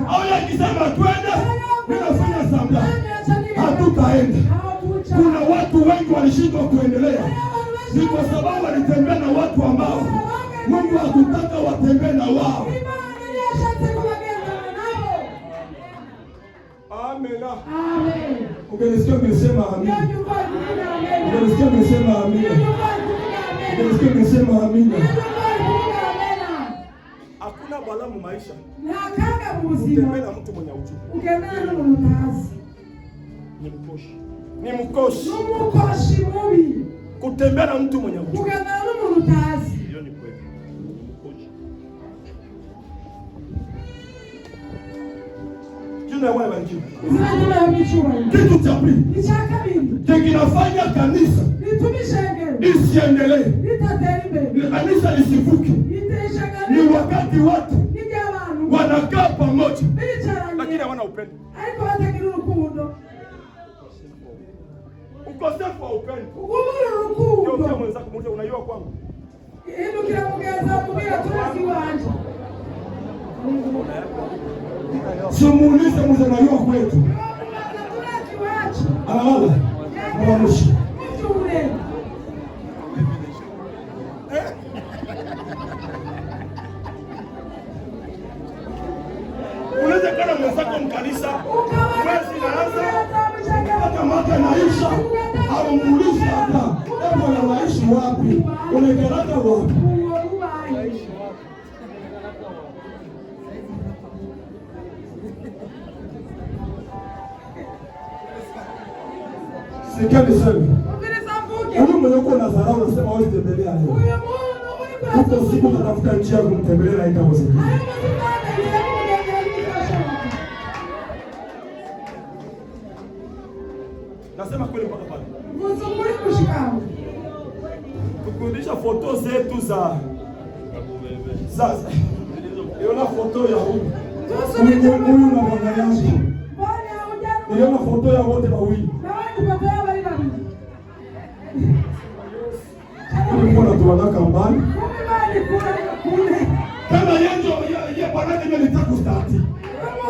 Au yakisema twende ninafanya samla. Hatutaenda. Kuna watu wengi walishindwa kuendelea. Ni kwa sababu walitembea na watu ambao Mungu hakutaka watembee na wao. Amen. Amen. Ungenisikia ungesema amina. Ungenisikia ungesema amina. Ungenisikia ungesema amina. Hakuna balamu maisha. Na kaka muzima. Kutembea mtu mwenye uchungu. Ukemana na mtazi. Ni mkoshi. Ni mkoshi. Ni mkoshi mubi. Kutembea na mtu mwenye uchungu. Ukemana na mtazi. Hiyo ni kweli. Ni mkoshi. Jina wewe banki. Zina ya michua. Kitu cha pili. Ichaka bindi. Kinafanya kanisa Litumishe isiendelee. Litatembe. Kanisa lisivuke. Ni wakati watu wanakaa pamoja Lakini hawana upendo. Haiko hata kirukundo. Ukosefu wa upendo. Urukundo. Ndio mwenzako mmoja unaiwa kwangu. Hilo kila mgeza kubira tunakiwanja. Simuulize mzee unaiwa kwetu. Alala. Mwamushi. Mtule. Unaweza kana mwenzako mkanisa. Mwezi inaanza. Hata mwaka naisha. Au muulize hata. Hebu unaishi wapi? Unaelekea wapi? Sikia niseme. Huyu mwenye uko na dharau unasema wewe tembelea leo. Hapo siku unatafuta njia ya kumtembelea na haitawezekana. Nasema kweli mpaka pale. Mzunguri kushikao. Tukundisha foto zetu za sasa. Niona foto ya huyu. Huyu na bwana yangu. Niona foto ya wote wawili. Mbona tuwanaka mbali? Kama yeye bwana yake anataka kustati.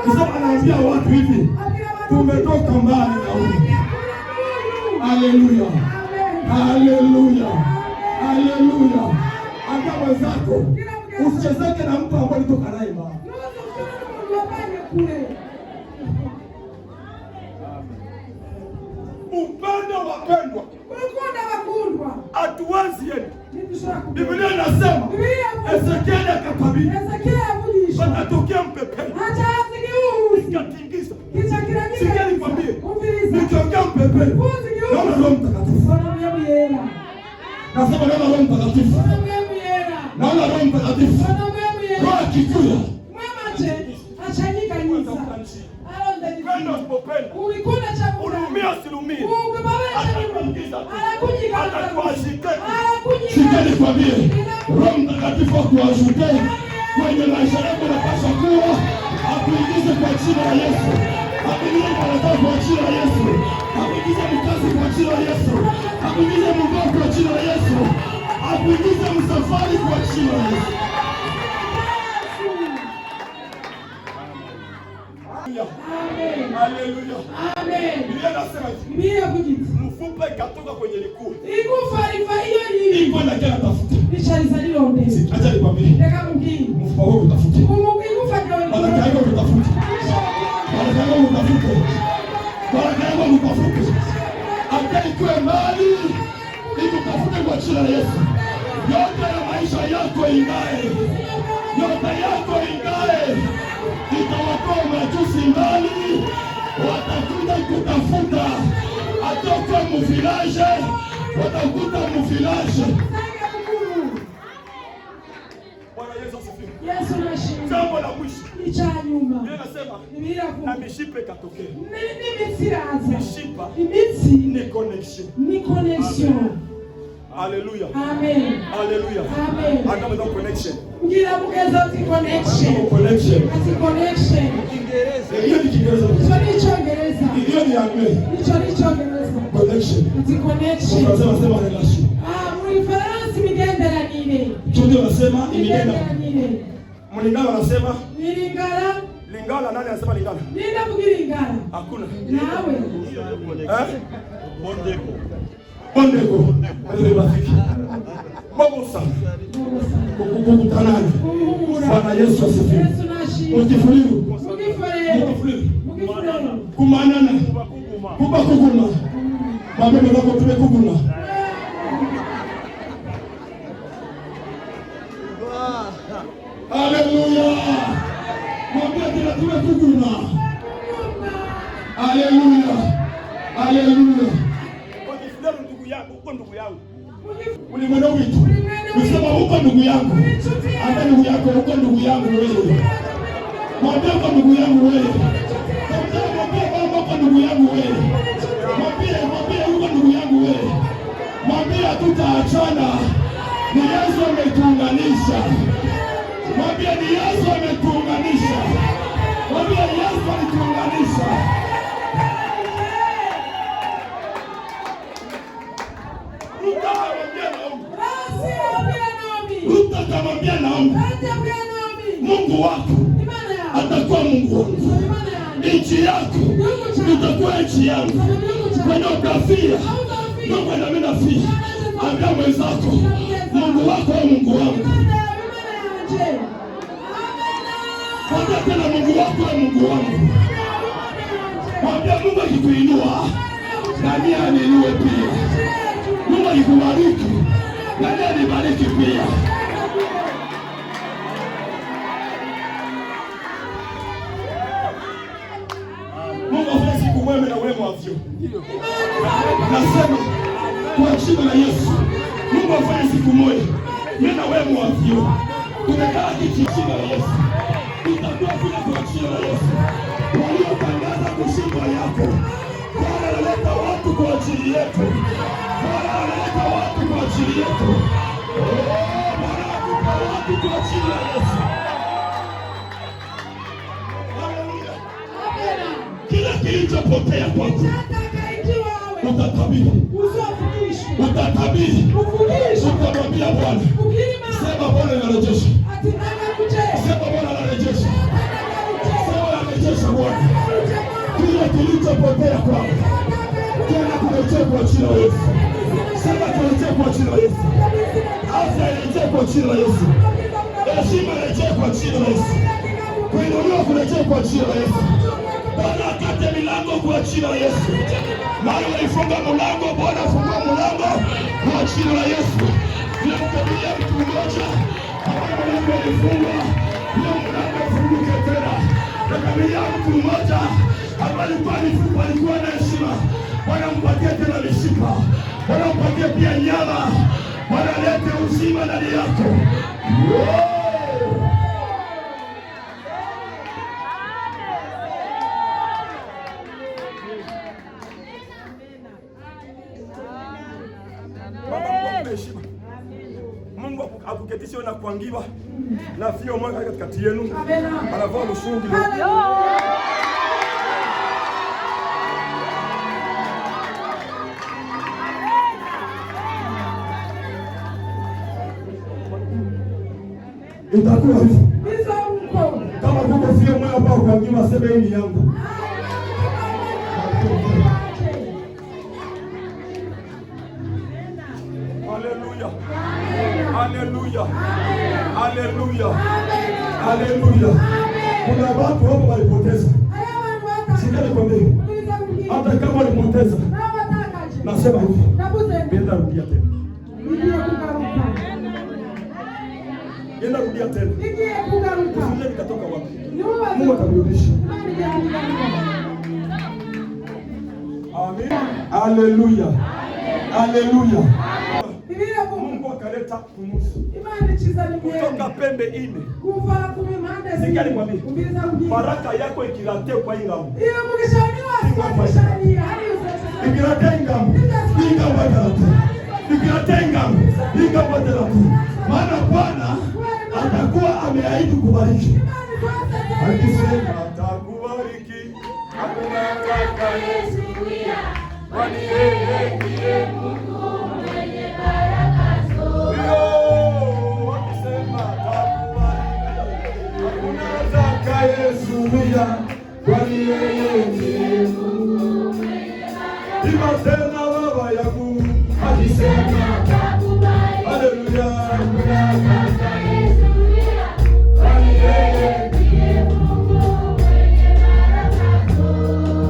Kisha anaambia watu hivi. Tumetoka mbali na huyu. Haleluya. Haleluya. Haleluya. Hata mwenzako usichezeke na mtu ambaye alitoka naye mbali. Upendo wapendwa. Hatuwezi yeye. Biblia inasema Ezekieli akatabiri. Patatokea mpepeni. Ikatingiza. Sikia nikwambie. Nikiongea mpepeni. Naona Roho Mtakatifu. Nasema naona Roho Mtakatifu. Naona Roho Mtakatifu. Roho akikuja. Pendo usipopenda. Ulumia silumia. Atakuashike. Sikia nikwambie. Roho Mtakatifu akuashike. Kwenye maisha yako unapaswa kuwa akuingize kwa jina la Yesu. Akuingize kwa kwa jina la Yesu. Akuingize mkazi kwa jina la Yesu. Akuingize mgongo kwa jina la Yesu. Akuingize msafari kwa jina la Yesu. Amen. Haleluya. Amen. Biblia inasema hivi. Biblia kujiti. Mfupa ikatoka kwenye likuu. Ikufa hiyo ni. Iko na kila tafuta. Nishalizalilo ndezi. Acha nikwambie. Ndeka mkini. Mfupa wako utafuta. Ikufa hiyo ni. Baraka yako utafuta. Baraka yako utafuta. Baraka yako utafuta. Hata ikuwe mbali. Ikutafute kwa jina la Yesu. Yote ya maisha yako ingae. Yote yako ingae. Itawakoa majusi mbali. Watakuta kutafuta. Atoka mufilaje. Watakuta mufilaje. Bwana Yesu asifiwe. Yesu anashinda. Jambo la mwisho. Icha nyuma. Biblia inasema Biblia na mishipa ikatokea. Ni misiraza. Mishipa. Imitsi. Ni connection. Ni connection. Haleluya. Amen. Haleluya. Amen. Hata mna connection. Ngira mugeza ati connection. Connection. Ati connection. Hiyo ni Kiingereza. Hicho ni Kiingereza. Hiyo ni Anglais. Hicho ni Kiingereza. Connection. Ati connection. Unasema sema relation. Mwifaransa imigenderanire. Tundi wanasema imigenderanire. Mlingala wanasema Lingala. Lingala, nani anasema Lingala? Nenda kugilingala. Hakuna. Nawe. Bondeko. Bondeko. Ndio rafiki. Mungu sana. Kukutanana. Bwana Yesu asifiwe. Yesu nashi. Mkifuliru. Mkifuliru. Mkifuliru. Mkifuliru. kumanana, kuba kuguma. Mabebe zako tumekuguna. Haleluya. Mabebe tumekuguna. Haleluya. Haleluya. Ndugu yangu. Ulimwenda witu. Usema huko ndugu yangu. Hata ndugu yako huko ndugu yangu wewe. Mwambie kwa ndugu yangu wewe. Mwambie kwa ndugu yangu wewe. Mwambie huko ndugu yangu wewe. Mwambie hatutaachana. Ni Yesu ametuunganisha. Mwambie ni Yesu ametuunganisha. Mwambie Yesu alituunganisha. Utamwambia Naomi, Mungu wako atakuwa Mungu wangu, nchi yako itakuwa nchi yangu. Kwenye ukafia Mungu na mimi nafia. Ambia mwenzako, Mungu wako au Mungu wangu. Mwambia tena, Mungu wako au Mungu wangu. Mwambia Mungu akikuinua na mimi aniinue pia. Mungu akikubariki na mimi anibariki pia. Mungu afanye siku mwema na wema wavyo. Nasema kwa jina la Yesu, Mungu afanye siku moja mimi na wema wavyo. Tumekaa jina la Yesu. Tutakuwa kwa jina la Yesu. Waliotangaza kushindwa yako, Bwana analeta watu kwa ajili yetu. Bwana analeta watu kwa ajili yetu. Bwana analeta watu kwa ajili ya Yesu. Kila kilichopotea kwako utatabiri, utamwambia Bwana, sema Bwana anarejesha, sema Bwana anarejesha, sema anarejesha Bwana. Kila kilichopotea kwako tena kurejea kwa jina la Yesu. Sema kurejea kwa jina la Yesu. Afya irejea kwa jina la Yesu. Heshima irejea kwa jina la Yesu. Kuinuliwa kurejea kwa jina la Yesu. Bwana akate milango kwa jina la Yesu. Mara walifunga mlango, Bwana fungua mlango kwa jina la Yesu. Ninamkabidhi mtu mmoja ambaye mlango ulifungwa, leo mlango ufunguke tena. Nakabidhi mtu mmoja ambaye alikuwa na heshima, Bwana mpatie tena mishipa. Bwana mpatie pia nyama. Bwana alete uzima ndani yako. Mungu akuketishe na kuangiwa na fio mwaka katikati yenu. Anavaa lusungi. Itakuwa hivyo. Kama kuko fio mwaka pa kuangiwa, sema hii ni yangu. Haleluya. Haleluya. Haleluya. Haleluya. Kuna watu hapo walipoteza. Sikali kwambie. Hata kama walipoteza. Nasema hivi. Nenda rudia tena. Nenda rudia tena. Usije nikatoka wapi. Mungu atarudisha. Amen. Haleluya. Haleluya. Mungu akaleta pumuzi kutoka pembe ine. Sikali kwambie, baraka yako ikilate kwa ingamu. Ikilate ingamu, ingamu atalate. Ikilate ingamu, ingamu atalate. Maana Bwana atakuwa ameahidi kubariki. Akisema atakubariki, hakuna atakayezuia. Kwani yeye ndiye Mungu mwenye baraka zote. Akisema atakubariki, hakuna atakayezuia. Kwani yeye ndiye Mungu mwenye baraka zote. Ima tena baba yangu, akisema atakubariki, haleluya, hakuna atakayezuia. Kwani yeye ndiye Mungu mwenye baraka zote.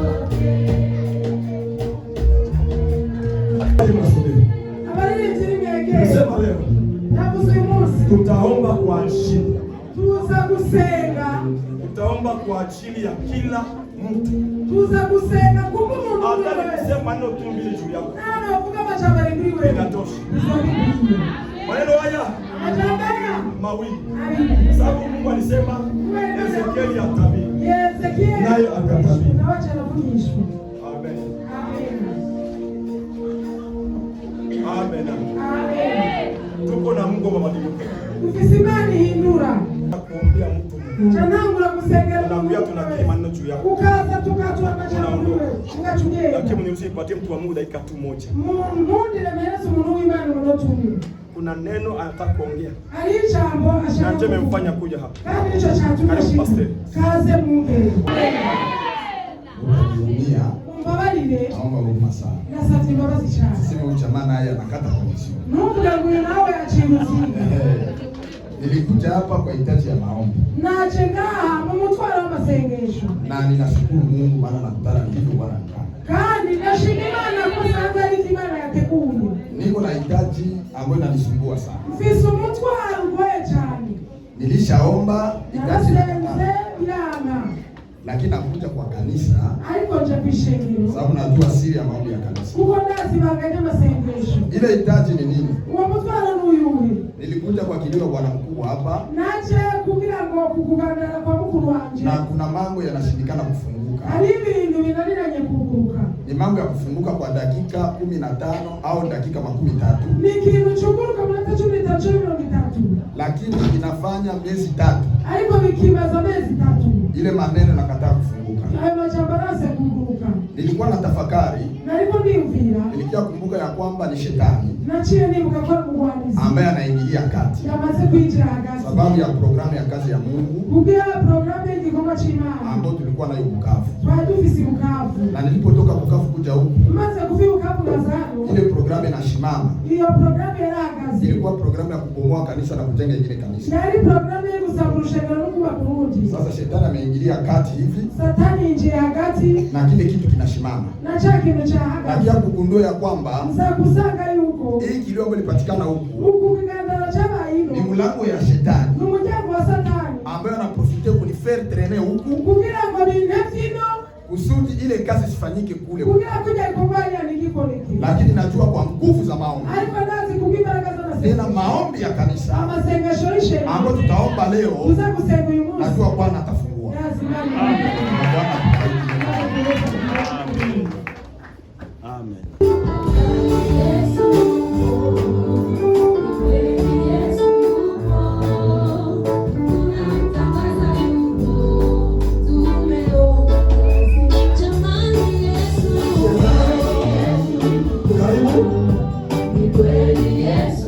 kwa ajili ya kila mtu. tuza gusenga kuko umuntu Hata nikisema neno tu mbili juu yako nana uvuga majambo ndiwe inatosha. Maneno haya ajambaya mawili, sababu Mungu alisema Ezekieli atabiri, naye akatabiri. nawacha navugishwa. Amen. Amen. Amen. Tuko na Mungu wa mabadiliko. Ukisimani hindura Kuombea mtu chanangula kusengera tunaambia tunakiri maneno juu yako. ukaza tukatwa majambo ngachugera Lakini mniusipatie mtu wa Mungu dakika tu moja. mundi na Yesu munu imani unotumira Kuna neno anataka kuongea. alichambo Na ashaka nje memfanya kuja hapa. kandi nicho chatumashika kaze munge Dunia umbabarire naomba huruma sana. nasati mbabazi cyane Sema huyu jamaa naye anakata connection. nukugira ngo uyu nawe yaciruzi Nilikuja hapa kwa hitaji ya maombi. naje ngaha mu mutwaro w'amasengesho Na ninashukuru Mungu maana nakutana hivyo Bwana kana. kandi ndashima Imana ko sanza ari Imana yateguye. Niko na hitaji ambayo inanisumbua sana. Mfise umutwaro ugoye cyane. Nilishaomba hitaji narasenze biranga lakini nakuja kwa kanisa ariko nje kwishengero sababu najua siri ya maombi ya kanisa. kuko ndazi baganya amasengesho. Ile hitaji ni nini? Uwo mutwaro n'uyuhe? Nilikuja kwa kilio bwana mkubwa hapa. Naje kugira ngo kukuganira kwa mukuru wanje. Na kuna mambo yanashindikana kufunguka. Ari ibintu binaniranye kuguruka. Ni mambo ya kufunguka kwa dakika 15 au dakika 13. Ni ikintu cyuguruka mu minota 13. Lakini inafanya miezi 3. Ariko bikimaza amezi 3. Ile maneno nakataa kufunguka. Ayo majambo arase kuguruka. Nilikuwa na tafakari. Nariko ndimvira. Nilikia kumbuka ya kwamba ni shetani Naciye nibuka ko mugwanizi ambaye anaingilia kati yamaze kwinjira hagati sababu ya programu ya kazi ya Mungu kugira programu y'igikorwa c'Imana ambayo tulikuwa nayo Bukavu. twari dufise Bukavu. Na nilipotoka Bukavu kuja huku, Maze kuvi Bukavu Lazaro, ile programu inashimama. iyo programu yarahagaze. Ilikuwa programu ya kubomoa kanisa na kujenga ingine kanisa. Yari programu yo gusaba urushengero no kubaka urundi. Sasa shetani ameingilia kati hivi Satani yinjiye hagati na kile kitu kinashimama. na cha kintu cha Na hagati. pia kugundua ya kwamba Nzakusanga yuko hii kilio ambayo ilipatikana huku huku kigandaro c'abayino ni mlango ya shetani n'umuryango wa Satani ambayo anaprofite kunifaire traîner huku kugira ngo bintu vyino kusudi ile kazi sifanyike kule, kugira kuja ikorwanya nigikoreke. lakini najua kwa nguvu za maombi Ariko nazi kugimbaraga tena z'amasengesho. maombi ya kanisa Amasengesho y'ishengero ambayo tutaomba leo, uza gusenga uyu munsi. najua Bwana atafungua. Lazima Amen. Yes.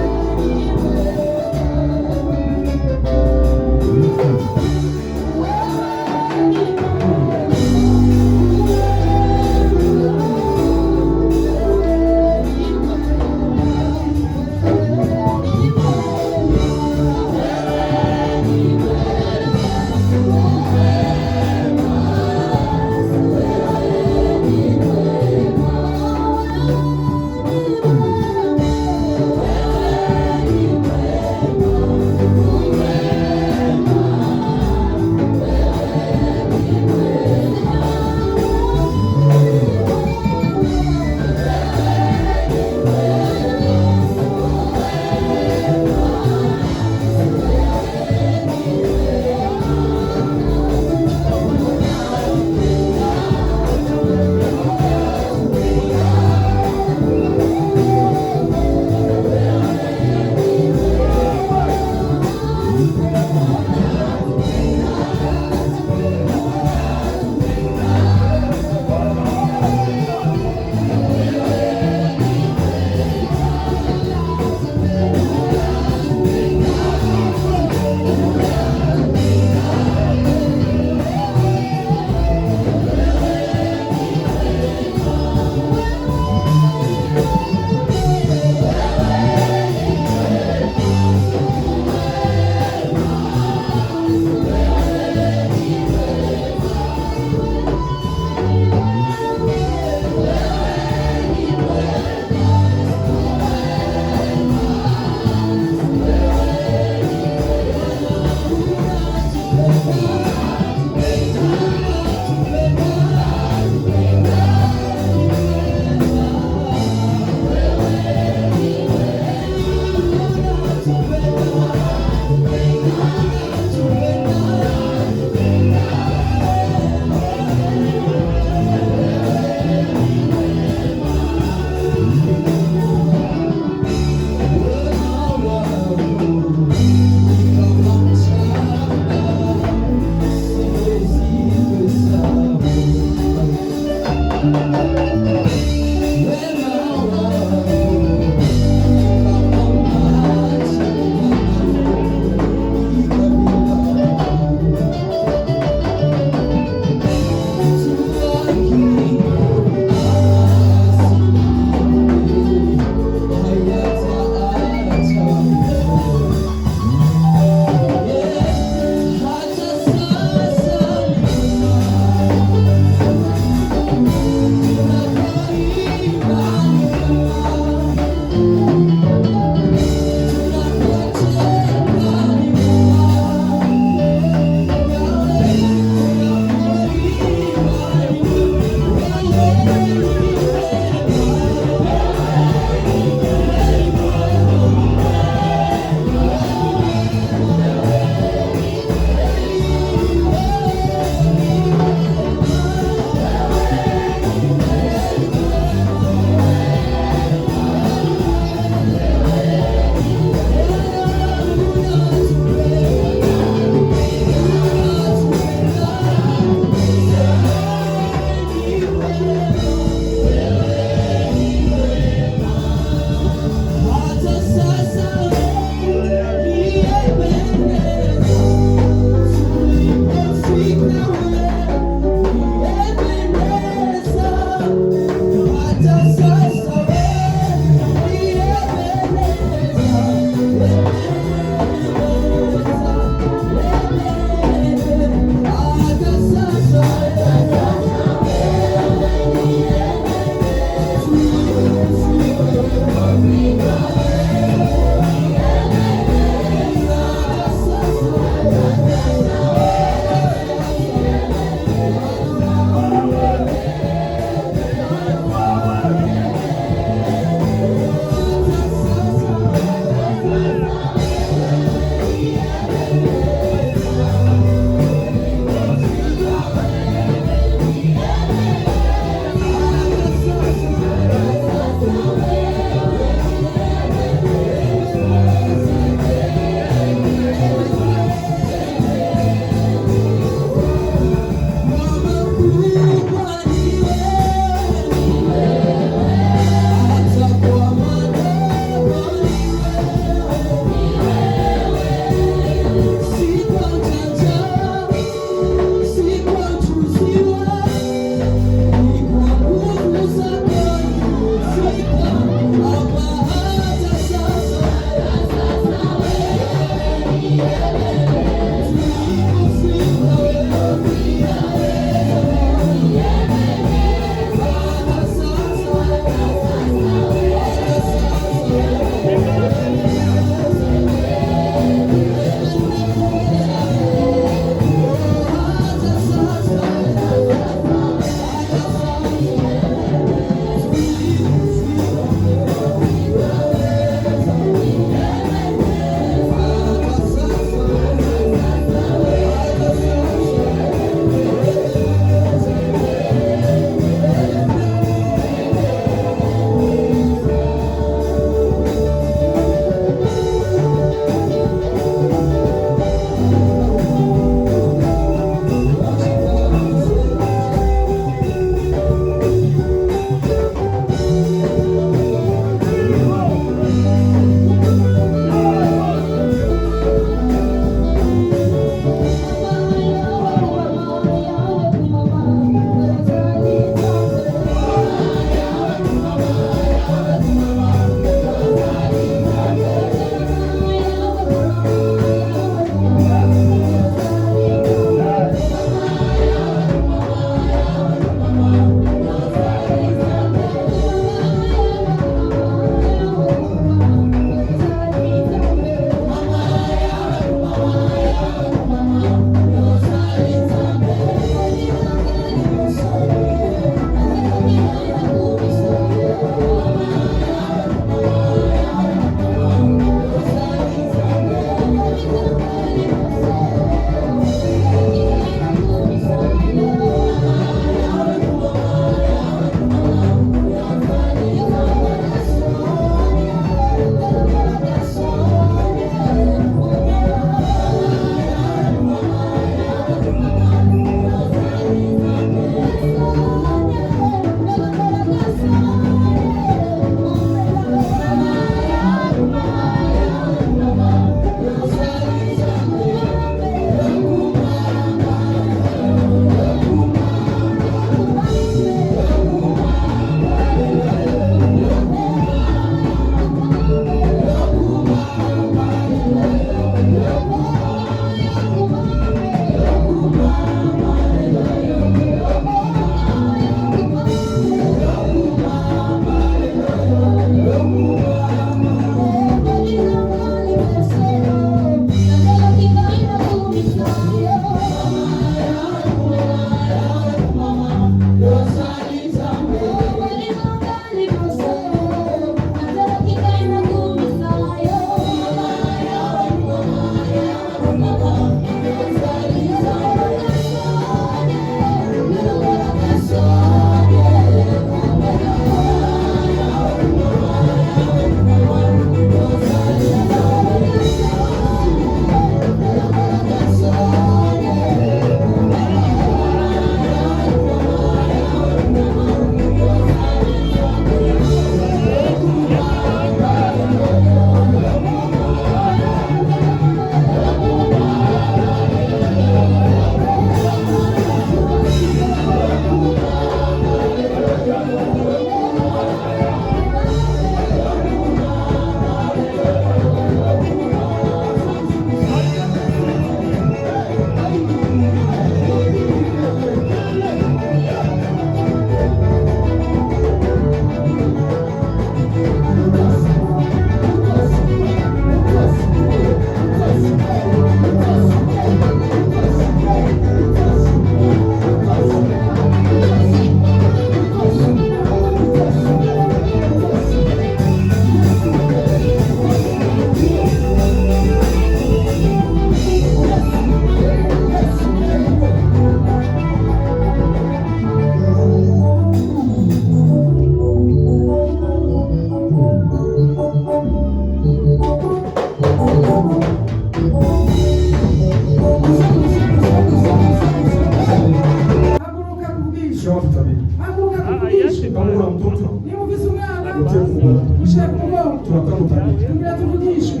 mgongo. Ushike mgongo. Tunataka utabiri. Tumbira tuvugishwe.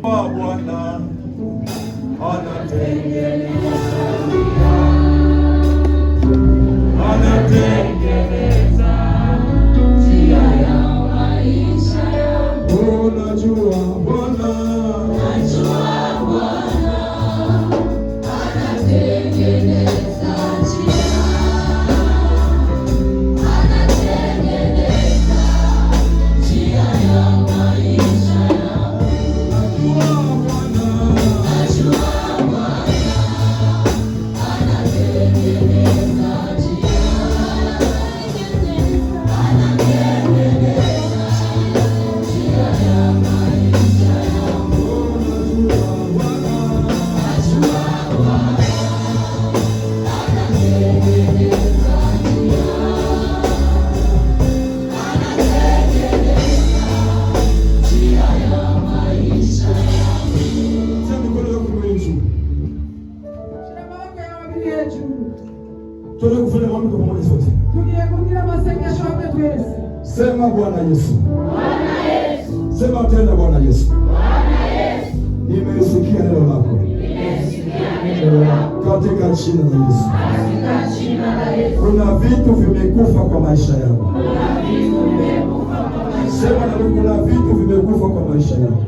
Bwana anatengeneza njia ya maisha yangu. Najua Bwana anatengeneza njia, anatengeneza njia ya maisha yangu. Najua Bwana anatengeneza njia, Sema Bwana Yesu. Sema tena Bwana Yesu. Nimesikia neno lako. Katika jina la Yesu. Kuna vitu vimekufa kwa maisha yangu. Sema na kuna vitu vimekufa kwa maisha yangu.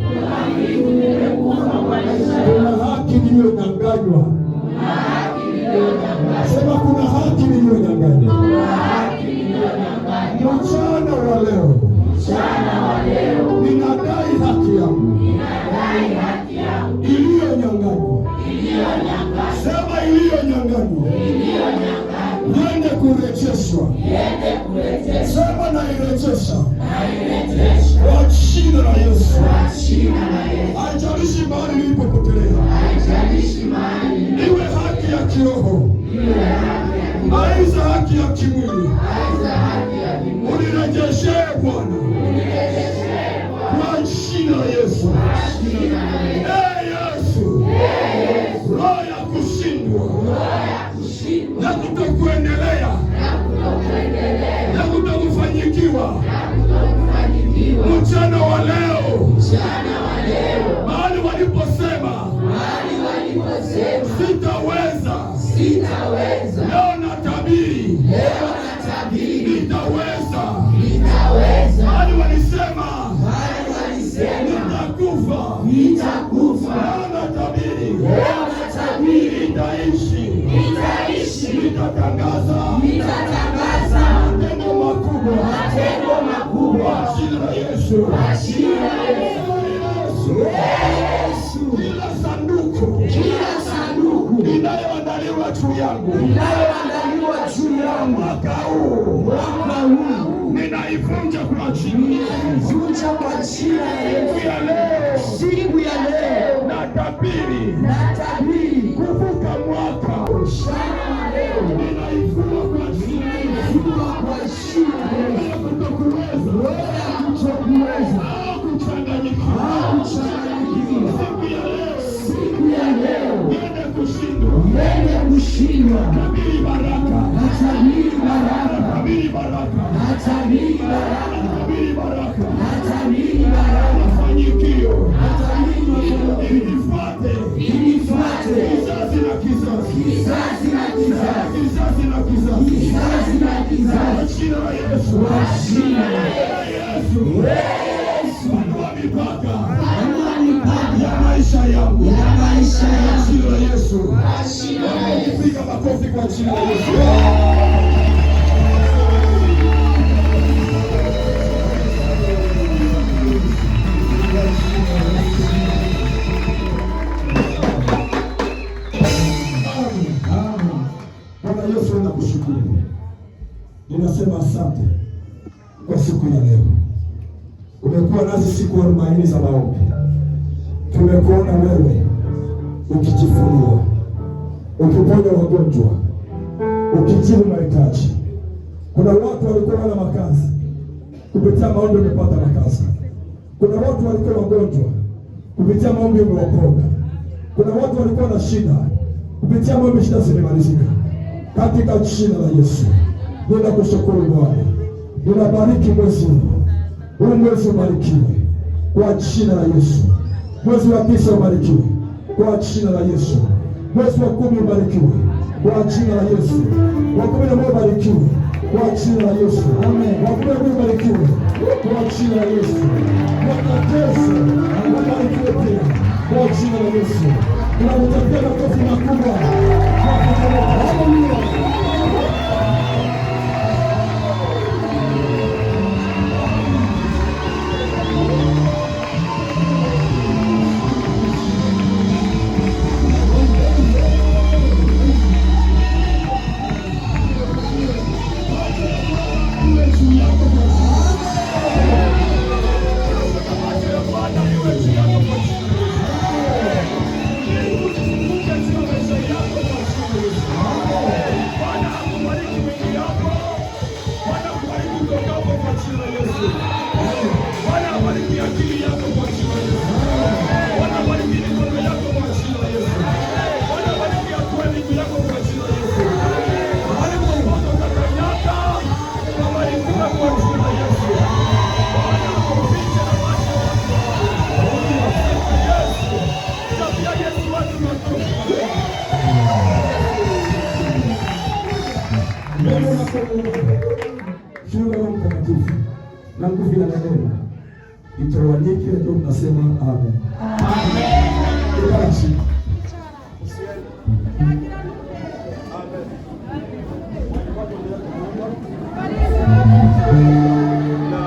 Kuna haki niliyonyang'anywa. Sema kuna haki niliyonyang'anywa. Mchana wa leo ninadai haki yangu iliyonyang'anywa. Sema iliyonyang'anywa niende kurejeshwa. Sema na irejesha kwa jina la Yesu. Haijalishi mahali nilipopotelea, iwe haki ya kiroho, aiza haki ya kimwili, unirejeshe Bwana kwa jina la Yesu. Yesu, roho ya kushindwa na kutokuendelea na kutokufanyikiwa mchana wa leo, mahali waliposema sitaweza, leo natabiri nitaweza. Mahali walisema nitakufa, leo natabiri nitaishi, nitatangaza matendo makubwa kwa jina la Yesu. Kila sanduku inayoandaliwa juu yangu mwaka huu ninaivunja kwa jina. Siku ya leo natabiri kuvuka mwaka, ninaivunja kwa jina. Kutokuweza au kuchanganyikiwa, siku ya leo niende kushindwa. Tabiri baraka, tabiri baraka, mafanikio inifuate kizazi na kizazi, kwa jina la Yesu. Panua mipaka ya maisha yangu, kwa jina la Yesu. Piga makofi kwa jina la Yesu. Bwana Yesu, nakushukuru. Ninasema asante kwa siku ya leo. Umekuwa nasi siku 40 za maombi. Tumekuona wewe ukijifunua, ukiponya wagonjwa, ukijibu mahitaji. Kuna watu walikuwa wana makazi, kupitia maombi umepata makazi. Kuna watu walikuwa wagonjwa, kupitia maombi umewaponya. Kuna watu walikuwa na shida, kupitia maombi shida zimemalizika. Katika jina la Yesu, ninakushukuru Bwana. Ninabariki mwezi huu Huu mwezi ubarikiwe kwa jina la Yesu. Mwezi wa 9 ubarikiwe kwa jina la Yesu. Mwezi wa 10 ubarikiwe kwa jina la Yesu. Wa 11 ubarikiwe kwa jina la Yesu. Amen. Wa 12 ubarikiwe kwa jina la Yesu. Mwaka kesho ubarikiwe pia kwa jina la Yesu. Tunamtakia makofi makubwa. Haleluya. na nguvu ya neema itawanyike, ndio tunasema amen.